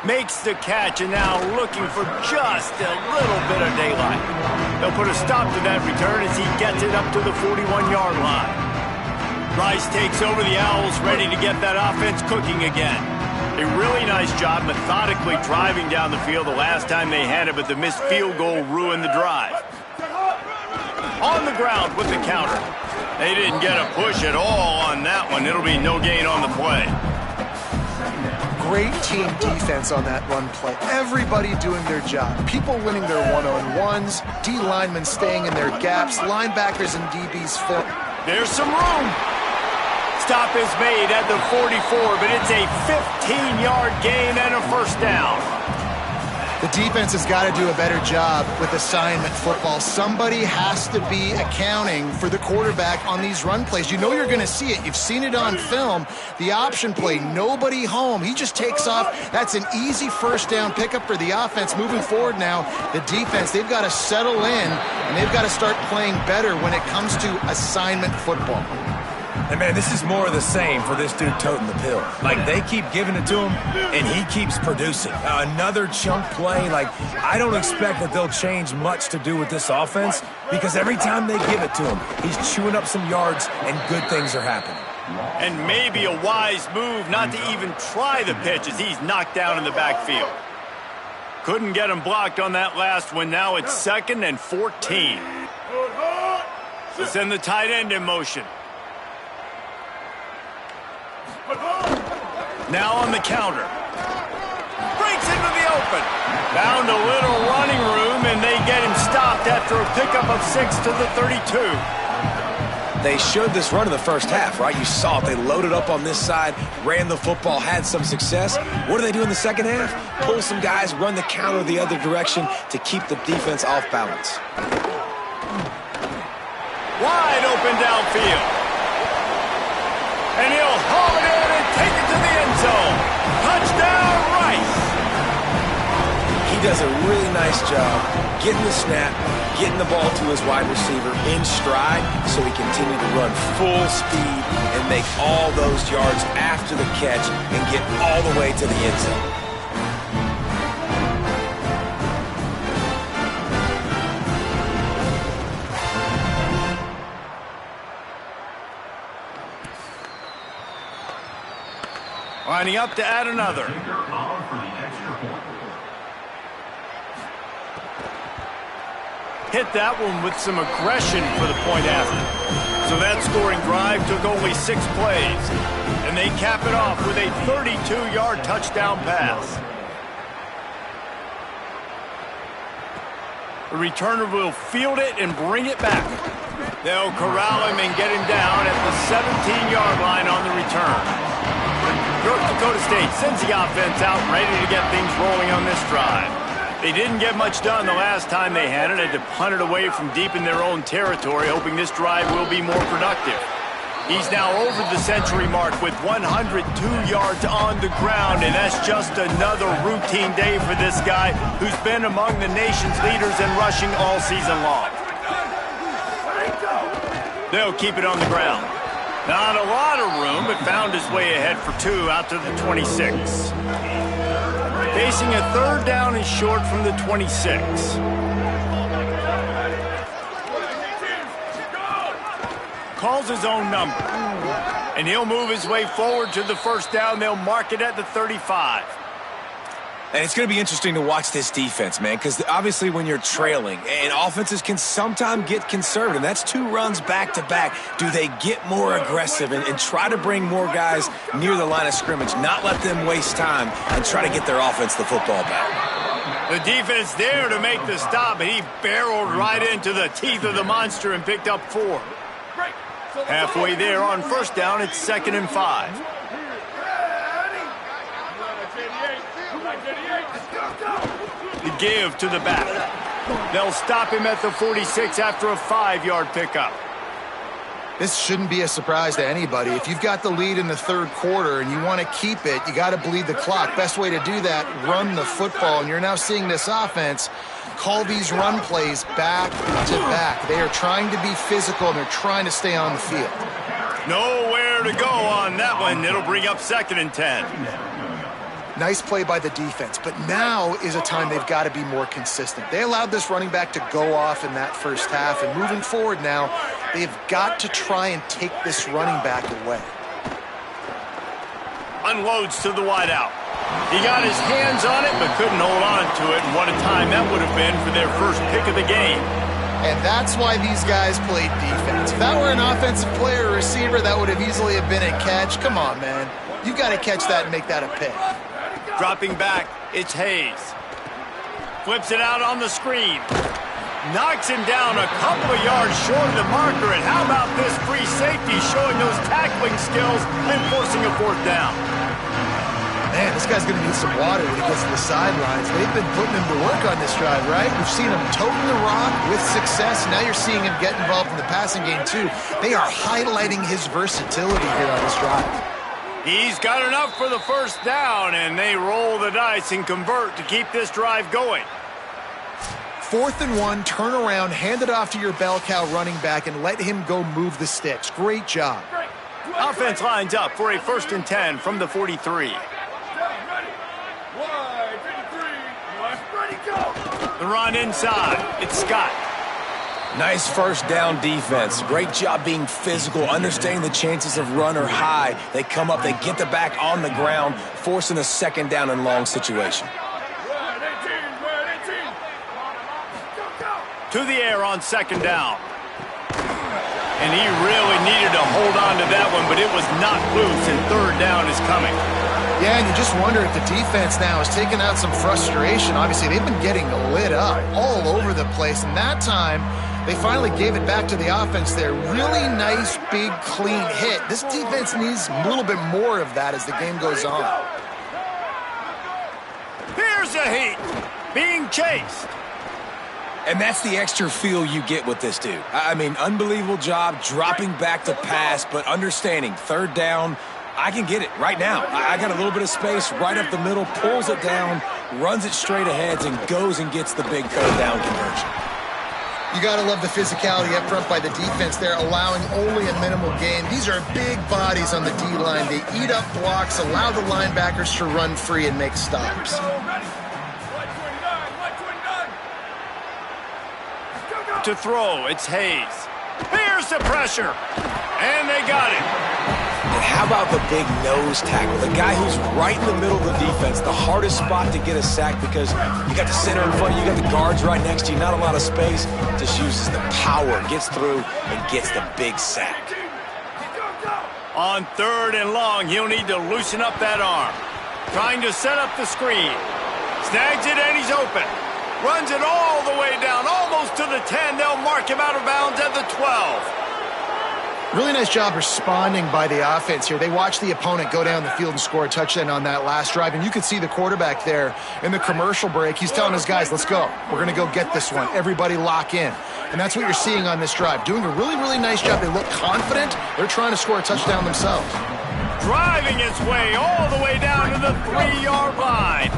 Makes the catch, and now looking for just a little bit of daylight. They'll put a stop to that return as he gets it up to the 41-yard line. Rice takes over the Owls, ready to get that offense cooking again. A really nice job methodically driving down the field the last time they had it, but the missed field goal ruined the drive. On the ground with the counter. They didn't get a push at all on that one. It'll be no gain on the play. Great team defense on that run play. Everybody doing their job. People winning their one-on-ones, D linemen staying in their gaps, linebackers and DBs fill. There's some room. Stop is made at the 44, but it's a 15-yard gain and a first down. The defense has got to do a better job with assignment football. Somebody has to be accounting for the quarterback on these run plays. You know you're going to see it. You've seen it on film. The option play, nobody home. He just takes off. That's an easy first down pickup for the offense. Moving forward now, the defense, they've got to settle in, and they've got to start playing better when it comes to assignment football. And, man, this is more of the same for this dude toting the pill. Like, they keep giving it to him, and he keeps producing. Another chunk play. Like, I don't expect that they'll change much to do with this offense because every time they give it to him, he's chewing up some yards, and good things are happening. And maybe a wise move not to even try the pitch as he's knocked down in the backfield. Couldn't get him blocked on that last one. Now it's 2nd and 14. So send the tight end in motion. Now on the counter. Breaks into the open. Found a little running room after a pickup of 6 to the 32. They showed this run in the first half, right? You saw it. They loaded up on this side, ran the football, had some success. What do they do in the second half? Pull some guys, run the counter the other direction to keep the defense off balance. Wide open downfield. And he'll haul it in and take it to the end zone. Touchdown, Rice. He does a really nice job getting the snap, getting the ball to his wide receiver in stride so he continued to run full speed and make all those yards after the catch and get all the way to the end zone. Lining up to add another. Hit that one with some aggression for the point after. So that scoring drive took only 6 plays. And they cap it off with a 32-yard touchdown pass. The returner will field it and bring it back. They'll corral him and get him down at the 17-yard line on the return. North Dakota State sends the offense out ready to get things rolling on this drive. They didn't get much done the last time they had it. Had to punt it away from deep in their own territory, hoping this drive will be more productive. He's now over the century mark with 102 yards on the ground, and that's just another routine day for this guy who's been among the nation's leaders in rushing all season long. They'll keep it on the ground. Not a lot of room, but found his way ahead for 2 out to the 26. Facing a 3rd down and short from the 26. Calls his own number. And he'll move his way forward to the 1st down. They'll mark it at the 35. And it's going to be interesting to watch this defense, man, because obviously when you're trailing, and offenses can sometimes get conservative. That's 2 runs back-to-back. Do they get more aggressive and try to bring more guys near the line of scrimmage, not let them waste time, and try to get their offense the football back? The defense there to make the stop, and he barreled right into the teeth of the monster and picked up 4. Halfway there on 1st down, it's 2nd and 5. The give to the back. They'll stop him at the 46 after a 5-yard pickup. This shouldn't be a surprise to anybody. If you've got the lead in the 3rd quarter and you want to keep it, you got to bleed the clock. Best way to do that, run the football. And you're now seeing this offense call these run plays back to back. They are trying to be physical, and they're trying to stay on the field. Nowhere to go on that one. It'll bring up 2nd and 10. Nice play by the defense, but now is a time they've got to be more consistent. They allowed this running back to go off in that 1st half, and moving forward now, they've got to try and take this running back away. Unloads to the wideout. He got his hands on it, but couldn't hold on to it, and what a time that would have been for their first pick of the game. And that's why these guys played defense. If that were an offensive player or receiver, that would have easily have been a catch. Come on, man. You've got to catch that and make that a pick. Dropping back, it's Hayes. Flips it out on the screen. Knocks him down a couple of yards short of the marker. And how about this free safety showing those tackling skills and forcing a 4th down? Man, this guy's going to need some water when he gets to the sidelines. They've been putting him to work on this drive, right? We've seen him toting the rock with success. Now you're seeing him get involved in the passing game, too. They are highlighting his versatility here on this drive. He's got enough for the 1st down, and they roll the dice and convert to keep this drive going. 4th and 1, turn around, hand it off to your bell cow running back, and let him go move the sticks. Great job. Offense lines up for a 1st and 10 from the 43. The run inside. It's Scott. Nice 1st down defense. Great job being physical, understanding the chances of run are high. They come up, they get the back on the ground, forcing a 2nd down and long situation. To the air on 2nd down. And he really needed to hold on to that one, but it was not loose, and 3rd down is coming. Yeah, and you just wonder if the defense now has taken out some frustration. Obviously, they've been getting lit up all over the place, and that time they finally gave it back to the offense there. Really nice, big, clean hit. This defense needs a little bit more of that as the game goes on. Here's a heat. Being chased. And that's the extra feel you get with this dude. I mean, unbelievable job dropping back to pass, but understanding third down, I can get it right now. I got a little bit of space right up the middle, pulls it down, runs it straight ahead, and goes and gets the big third down conversion. You got to love the physicality up front by the defense there, allowing only a minimal gain. These are big bodies on the D-line. They eat up blocks, allow the linebackers to run free and make stops. To throw, it's Hayes. Here's the pressure. And they got it. And how about the big nose tackle? The guy who's right in the middle of the defense, the hardest spot to get a sack because you got the center in front of you, you got the guards right next to you, not a lot of space. Just uses the power, gets through, and gets the big sack. On 3rd and long, he'll need to loosen up that arm. Trying to set up the screen. Snags it and he's open. Runs it all the way down, almost to the 10. They'll mark him out of bounds at the 12. Really nice job responding by the offense here. They watched the opponent go down the field and score a touchdown on that last drive, and you could see the quarterback there in the commercial break. He's telling his guys, let's go. We're going to go get this one. Everybody lock in. And that's what you're seeing on this drive. Doing a really, really nice job. They look confident. They're trying to score a touchdown themselves. Driving its way all the way down to the 3-yard line.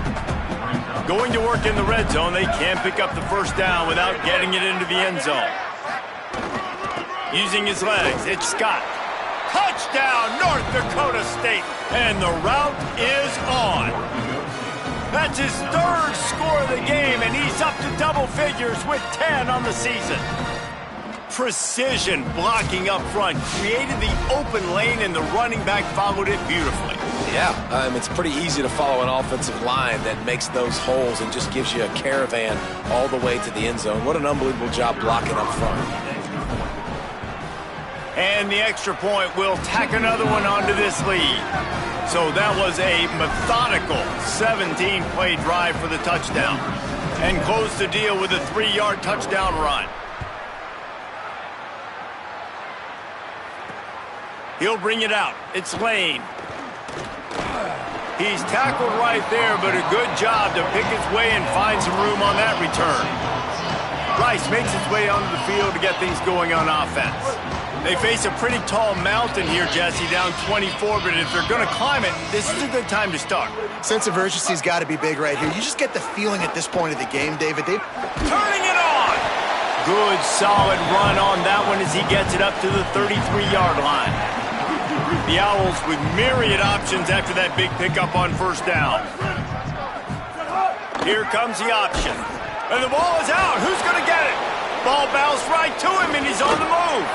Going to work in the red zone, they can't pick up the first down without getting it into the end zone. Using his legs, it's Scott. Touchdown, North Dakota State. And the route is on. That's his 3rd score of the game, and he's up to double figures with 10 on the season. Precision blocking up front created the open lane, and the running back followed it beautifully. Yeah, it's pretty easy to follow an offensive line that makes those holes and just gives you a caravan all the way to the end zone. What an unbelievable job blocking up front. And the extra point will tack another one onto this lead. So that was a methodical 17-play drive for the touchdown. And close the deal with a 3-yard touchdown run. He'll bring it out. It's Lane. He's tackled right there, but a good job to pick his way and find some room on that return. Rice makes his way onto the field to get things going on offense. They face a pretty tall mountain here, Jesse, down 24, but if they're going to climb it, this is a good time to start. Sense of urgency's got to be big right here. You just get the feeling at this point of the game, David. Turning it on! Good, solid run on that one as he gets it up to the 33-yard line. The Owls with myriad options after that big pickup on first down. Here comes the option. And the ball is out. Who's going to get it? Ball bounced right to him, and he's on the move.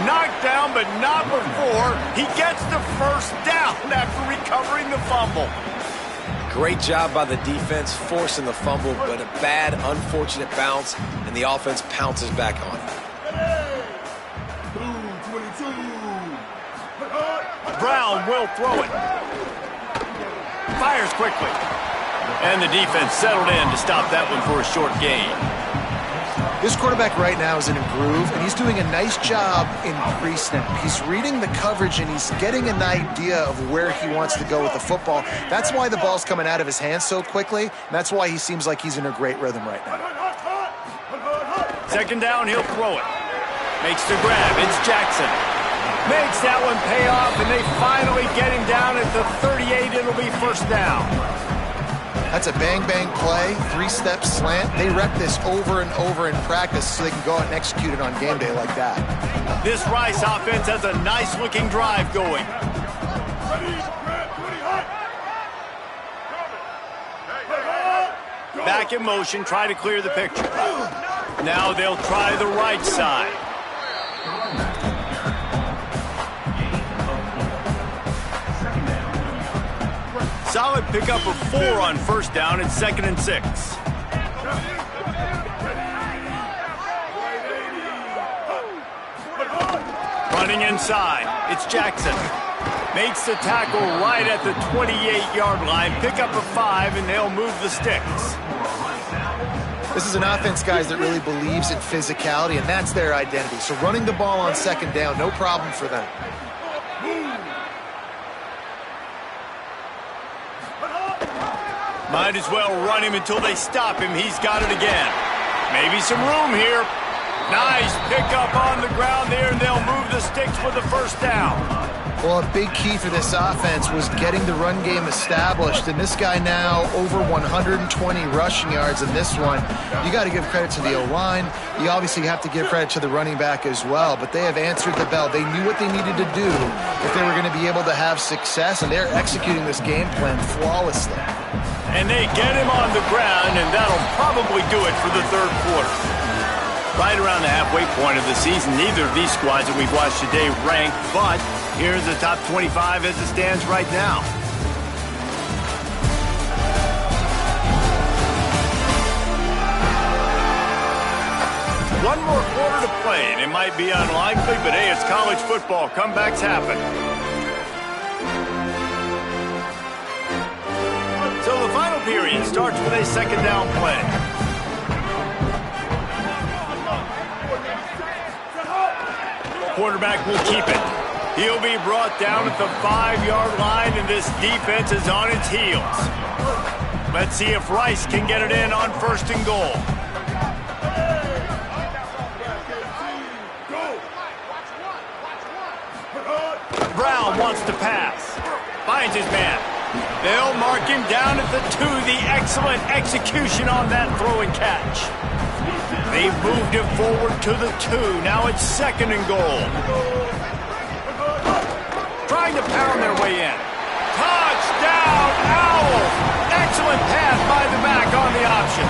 Knocked down, but not before he gets the first down after recovering the fumble. Great job by the defense forcing the fumble, but a bad, unfortunate bounce, and the offense pounces back on it. Brown will throw it. Fires quickly. And the defense settled in to stop that one for a short gain. This quarterback right now is in a groove, and he's doing a nice job in pre-snap. He's reading the coverage, and he's getting an idea of where he wants to go with the football. That's why the ball's coming out of his hands so quickly, and that's why he seems like he's in a great rhythm right now. Second down, he'll throw it. Makes the grab. It's Jackson. Makes that one pay off, and they finally get him down at the 38. It'll be first down. That's a bang-bang play, 3-step slant. They rep this over and over in practice so they can go out and execute it on game day like that. This Rice offense has a nice-looking drive going. Back in motion, try to clear the picture. Now they'll try the right side. Solid pickup of 4 on first down and 2nd and 6. Running inside, it's Jackson. Makes the tackle right at the 28-yard line. Pick up a 5, and they'll move the sticks. This is an offense, guys, that really believes in physicality, and that's their identity. So running the ball on second down, no problem for them. Might as well run him until they stop him. He's got it again. Maybe some room here. Nice pickup on the ground there, and they'll move the sticks for the first down. Well, a big key for this offense was getting the run game established, and this guy now over 120 rushing yards in this one. You got to give credit to the O-line. You obviously have to give credit to the running back as well, but they have answered the bell. They knew what they needed to do if they were going to be able to have success, and they're executing this game plan flawlessly. And they get him on the ground, and that'll probably do it for the third quarter. Right around the halfway point of the season, neither of these squads that we've watched today rank, but here's the top 25 as it stands right now. One more quarter to play, and it might be unlikely, but hey, it's college football. Comebacks happen. So the final period starts with a second down play. Quarterback will keep it. He'll be brought down at the 5-yard line, and this defense is on its heels. Let's see if Rice can get it in on first and goal. Brown wants to pass. Finds his man. They'll mark him down at the 2. The excellent execution on that throw and catch. They've moved it forward to the 2. Now it's second and goal. Trying to pound their way in. Touchdown, Owls! Excellent pass by the back on the option.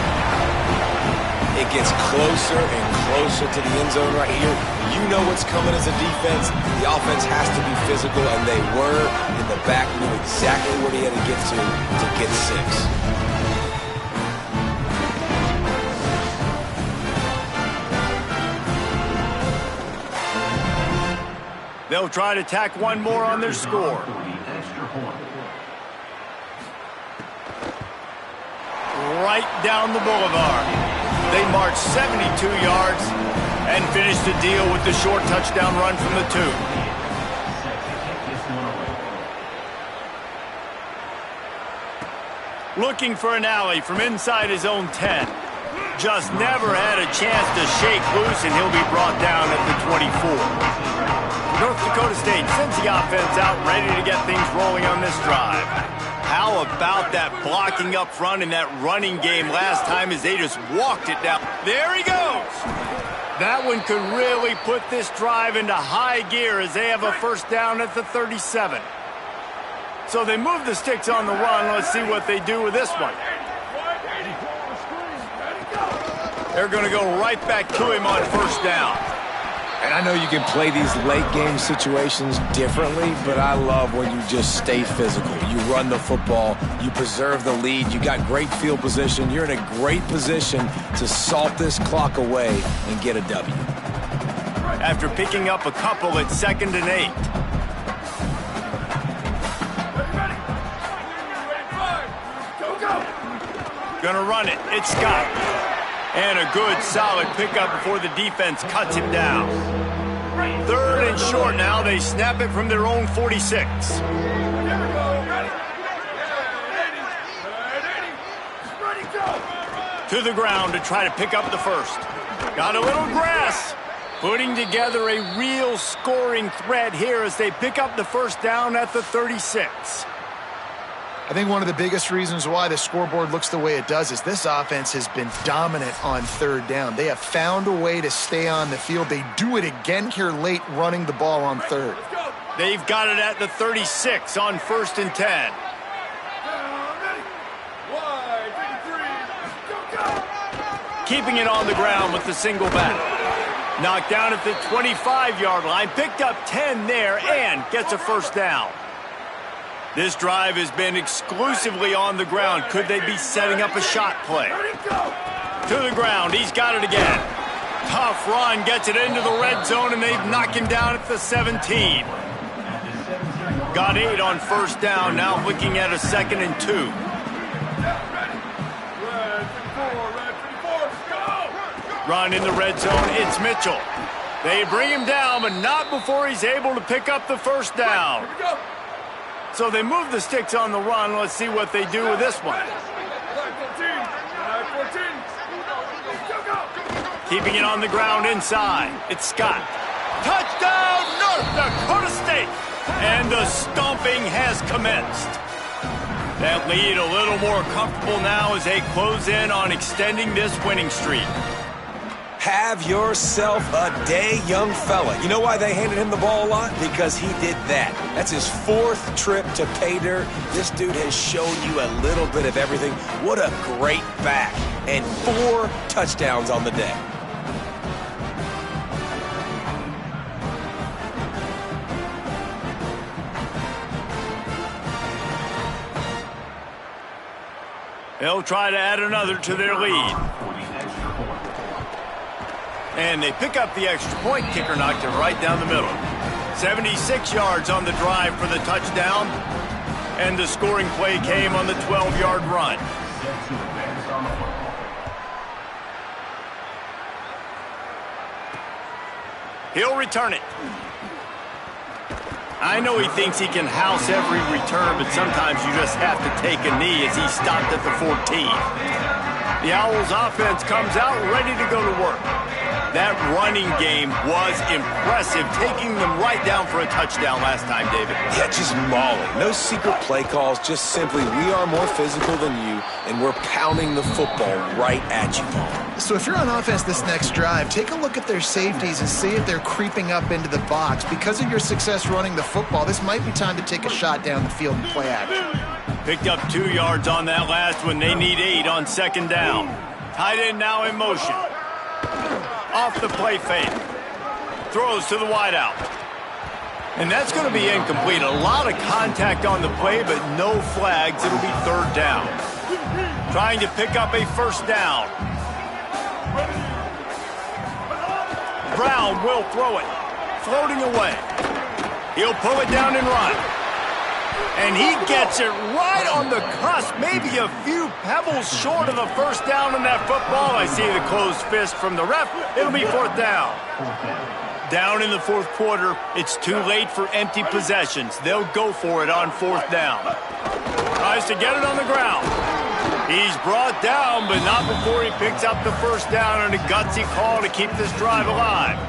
It gets closer and closer to the end zone right here. You know what's coming as a defense. The offense has to be physical, and they were. In the back knew exactly where he had to get 6. They'll try to tack one more on their score. Right down the boulevard. They march 72 yards and finish the deal with the short touchdown run from the 2. Looking for an alley from inside his own 10. Just never had a chance to shake loose, and he'll be brought down at the 24. North Dakota State sends the offense out ready to get things rolling on this drive. How about that blocking up front in that running game last time as they just walked it down? There he goes! That one could really put this drive into high gear as they have a first down at the 37. So they move the sticks on the run. Let's see what they do with this one. They're going to go right back to him on first down. And I know you can play these late game situations differently, but I love when you just stay physical. You run the football, you preserve the lead, you got great field position, you're in a great position to salt this clock away and get a W. After picking up a couple at 2nd and 8. Gonna run it. It's Scott. And a good, solid pickup before the defense cuts him down. 3rd and short now. They snap it from their own 46. To the ground to try to pick up the first. Got a little grass. Putting together a real scoring threat here as they pick up the first down at the 36. I think one of the biggest reasons why the scoreboard looks the way it does is this offense has been dominant on 3rd down. They have found a way to stay on the field. They do it again here late running the ball on 3rd. They've got it at the 36 on 1st and 10. Keeping it on the ground with the single back. Knocked down at the 25-yard line. Picked up 10 there and gets a first down. This drive has been exclusively on the ground. Could they be setting up a shot play? To the ground. He's got it again. Tough run. Gets it into the red zone, and they've knocked him down at the 17. Got 8 on first down, now looking at a 2nd and 2. Run in the red zone, it's Mitchell. They bring him down, but not before he's able to pick up the first down. So they move the sticks on the run. Let's see what they do with this one. Keeping it on the ground inside. It's Scott. Touchdown, North Dakota State! And the stomping has commenced. That lead a little more comfortable now as they close in on extending this winning streak. Have yourself a day, young fella. You know why they handed him the ball a lot? Because he did that. That's his 4th trip to pay dirt. This dude has shown you a little bit of everything. What a great back. And 4 touchdowns on the day. They'll try to add another to their lead. And they pick up the extra point. Kicker knocked it right down the middle. 76 yards on the drive for the touchdown. And the scoring play came on the 12-yard run. He'll return it. I know he thinks he can house every return, but sometimes you just have to take a knee as he stopped at the 14. The Owls offense comes out ready to go to work. That running game was impressive, taking them right down for a touchdown last time, David. Yeah, just mauling. No secret play calls, just simply we are more physical than you, and we're pounding the football right at you. So if you're on offense this next drive, take a look at their safeties and see if they're creeping up into the box. Because of your success running the football, this might be time to take a shot down the field and play action. Picked up 2 yards on that last one. They need 8 on 2nd down. Tight end now in motion. Off the play fake. Throws to the wideout. And that's going to be incomplete. A lot of contact on the play, but no flags. It'll be 3rd down. Trying to pick up a first down. Brown will throw it. Floating away. He'll pull it down and run. And he gets it right on the cusp, maybe a few pebbles short of the first down on that football. I see the closed fist from the ref. It'll be 4th down. Down in the 4th quarter, it's too late for empty possessions. They'll go for it on 4th down. Tries to get it on the ground. He's brought down, but not before he picks up the first down on a gutsy call to keep this drive alive.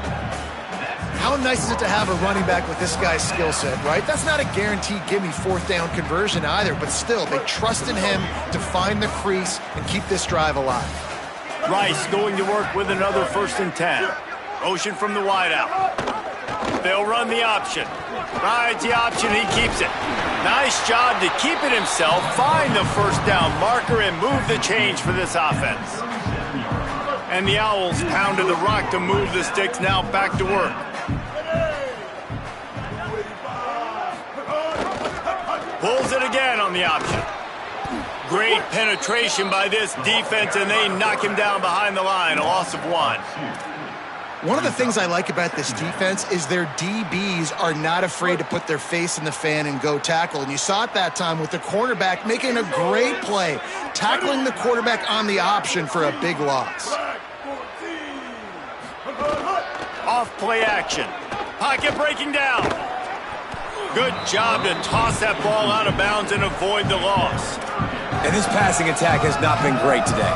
How nice is it to have a running back with this guy's skill set, right? That's not a guaranteed gimme 4th down conversion either, but still, they trust in him to find the crease and keep this drive alive. Rice going to work with another 1st and 10. Motion from the wideout. They'll run the option. Rides the option, he keeps it. Nice job to keep it himself, find the first down marker, and move the change for this offense. And the Owls pounded the rock to move the sticks, now back to work. Pulls it again on the option. Great penetration by this defense, and they knock him down behind the line, a loss of 1. One of the things I like about this defense is their DBs are not afraid to put their face in the fan and go tackle. And you saw it that time with the cornerback making a great play, tackling the quarterback on the option for a big loss. Off play action. Pocket breaking down. Good job to toss that ball out of bounds and avoid the loss. And this passing attack has not been great today.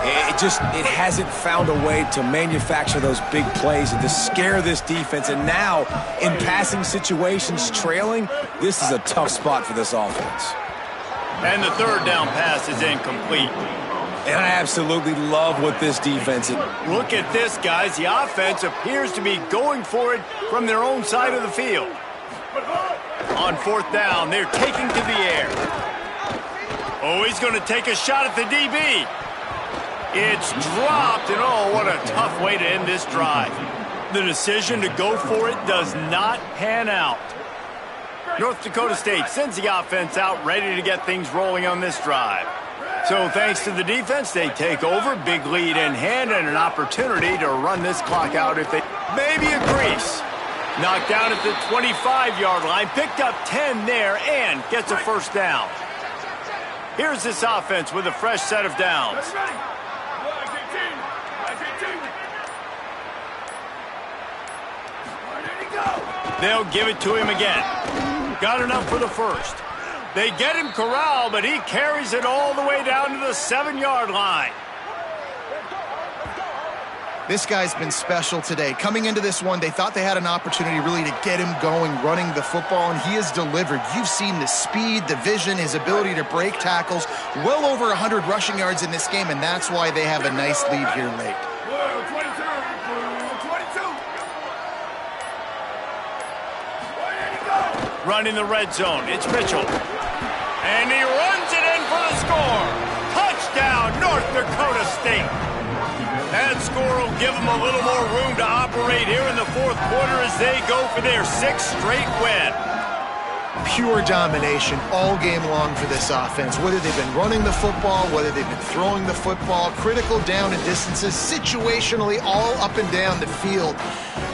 It hasn't found a way to manufacture those big plays and to scare this defense. And now, in passing situations, trailing, this is a tough spot for this offense. And the 3rd down pass is incomplete. And I absolutely love what this defense is. Look at this, guys. The offense appears to be going for it from their own side of the field. On 4th down, they're taking to the air. Oh, he's going to take a shot at the DB. It's dropped, and oh, what a tough way to end this drive. The decision to go for it does not pan out. North Dakota State sends the offense out ready to get things rolling on this drive. So thanks to the defense, they take over, big lead in hand, and an opportunity to run this clock out if they maybe a crease. Knocked down at the 25-yard line, picked up 10 there, and gets a first down. Here's this offense with a fresh set of downs. They'll give it to him again. Got enough for the first. They get him corralled, but he carries it all the way down to the 7-yard line. This guy's been special today. Coming into this one, they thought they had an opportunity really to get him going, running the football, and he has delivered. You've seen the speed, the vision, his ability to break tackles. Well over 100 rushing yards in this game, and that's why they have a nice lead here late. Running the red zone, it's Mitchell. And he runs it in for the score. Touchdown, North Dakota State. That score will give them a little more room to operate here in the fourth quarter as they go for their 6th straight win. Pure domination all game long for this offense. Whether they've been running the football, whether they've been throwing the football, critical down and distances, situationally all up and down the field.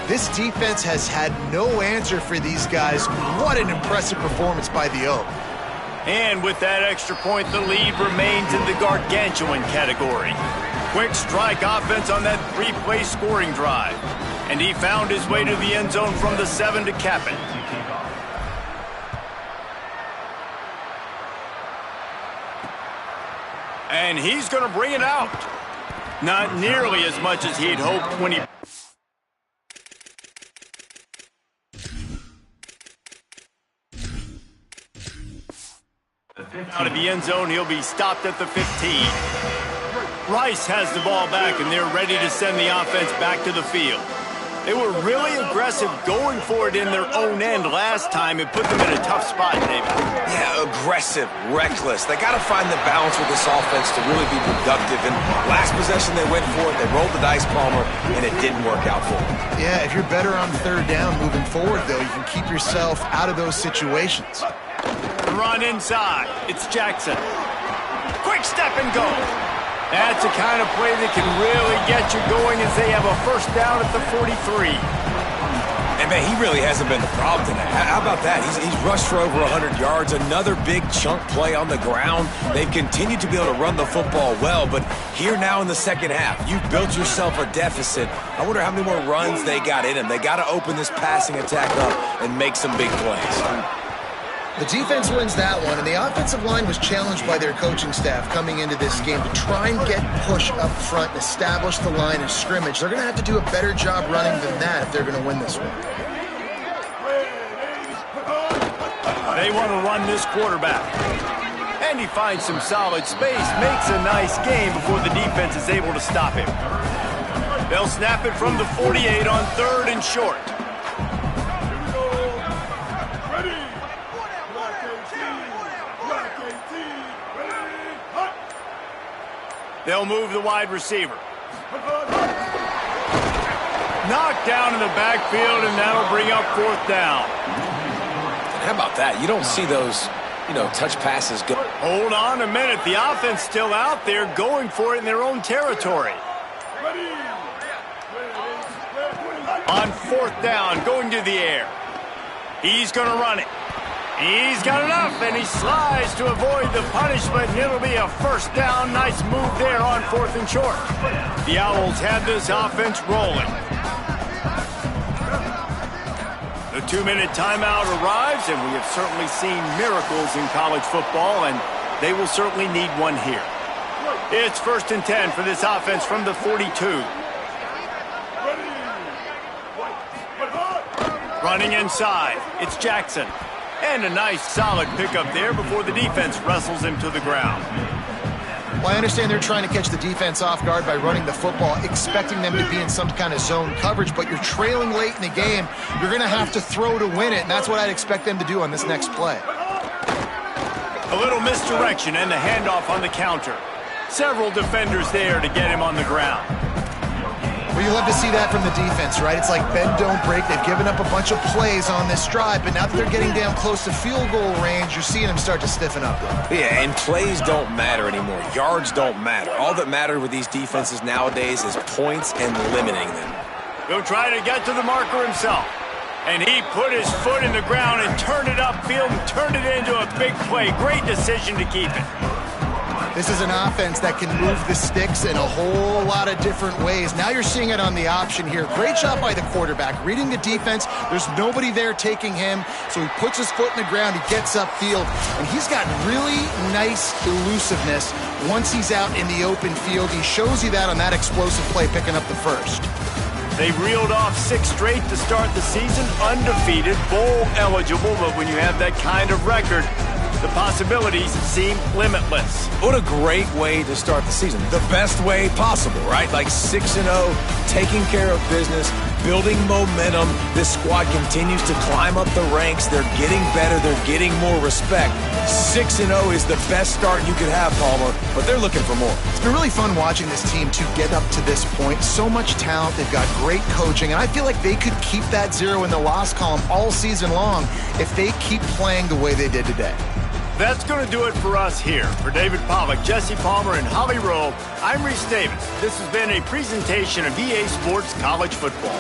This defense has had no answer for these guys. What an impressive performance by the Oak. And with that extra point, the lead remains in the gargantuan category. Quick strike offense on that 3-play scoring drive. And he found his way to the end zone from the 7 to cap it. And he's going to bring it out. Not nearly as much as he'd hoped when he... Out of the end zone, he'll be stopped at the 15. Rice has the ball back, and they're ready to send the offense back to the field. They were really aggressive going for it in their own end last time. It put them in a tough spot, David. Yeah, aggressive, reckless. They got to find the balance with this offense to really be productive. And last possession they went for it, they rolled the dice, Palmer, and it didn't work out for them. Yeah, if you're better on third down moving forward, though, you can keep yourself out of those situations. Run inside. It's Jackson. Quick step and go. That's the kind of play that can really get you going as they have a first down at the 43. And, man, he really hasn't been the problem tonight. How about that? He's rushed for over 100 yards, another big chunk play on the ground. They've continued to be able to run the football well, but here now in the second half, you've built yourself a deficit. I wonder how many more runs they got in them. They got to open this passing attack up and make some big plays. The defense wins that one, and the offensive line was challenged by their coaching staff coming into this game to try and get push up front and establish the line of scrimmage. They're going to have to do a better job running than that if they're going to win this one. They want to run this quarterback. And he finds some solid space, makes a nice game before the defense is able to stop him. They'll snap it from the 48 on 3rd and short. They'll move the wide receiver. Knocked down in the backfield, and that'll bring up 4th down. How about that? You don't see those, touch passes go. Hold on a minute. The offense still out there going for it in their own territory. On 4th down, going to the air. He's going to run it. He's got enough, and he slides to avoid the punishment, and it'll be a first down. Nice move there on 4th and short. The Owls have this offense rolling. The 2-minute timeout arrives, and we have certainly seen miracles in college football, and they will certainly need one here. It's 1st and 10 for this offense from the 42. Running inside, it's Jackson. And a nice solid pickup there before the defense wrestles him to the ground. Well, I understand they're trying to catch the defense off guard by running the football, expecting them to be in some kind of zone coverage, but you're trailing late in the game. You're going to have to throw to win it, and that's what I'd expect them to do on this next play. A little misdirection and the handoff on the counter. Several defenders there to get him on the ground. Well, you love to see that from the defense, right? It's like bend, don't break. They've given up a bunch of plays on this drive, but now that they're getting down close to field goal range, you're seeing them start to stiffen up. Yeah, and plays don't matter anymore. Yards don't matter. All that matters with these defenses nowadays is points and limiting them. He'll try to get to the marker himself. And he put his foot in the ground and turned it upfield and turned it into a big play. Great decision to keep it. This is an offense that can move the sticks in a whole lot of different ways. Now you're seeing it on the option here. Great job by the quarterback. Reading the defense, there's nobody there taking him, so he puts his foot in the ground, he gets upfield, and he's got really nice elusiveness once he's out in the open field. He shows you that on that explosive play, picking up the first. They reeled off 6 straight to start the season, undefeated, bowl eligible, but when you have that kind of record, the possibilities seem limitless. What a great way to start the season. The best way possible, right? Like 6-0, taking care of business, building momentum. This squad continues to climb up the ranks. They're getting better. They're getting more respect. 6-0 is the best start you could have, Palmer, but they're looking for more. It's been really fun watching this team to get up to this point. So much talent. They've got great coaching, and I feel like they could keep that 0 in the loss column all season long if they keep playing the way they did today. That's going to do it for us here. For David Pollack, Jesse Palmer, and Holly Rowe, I'm Reese Davis. This has been a presentation of EA Sports College Football.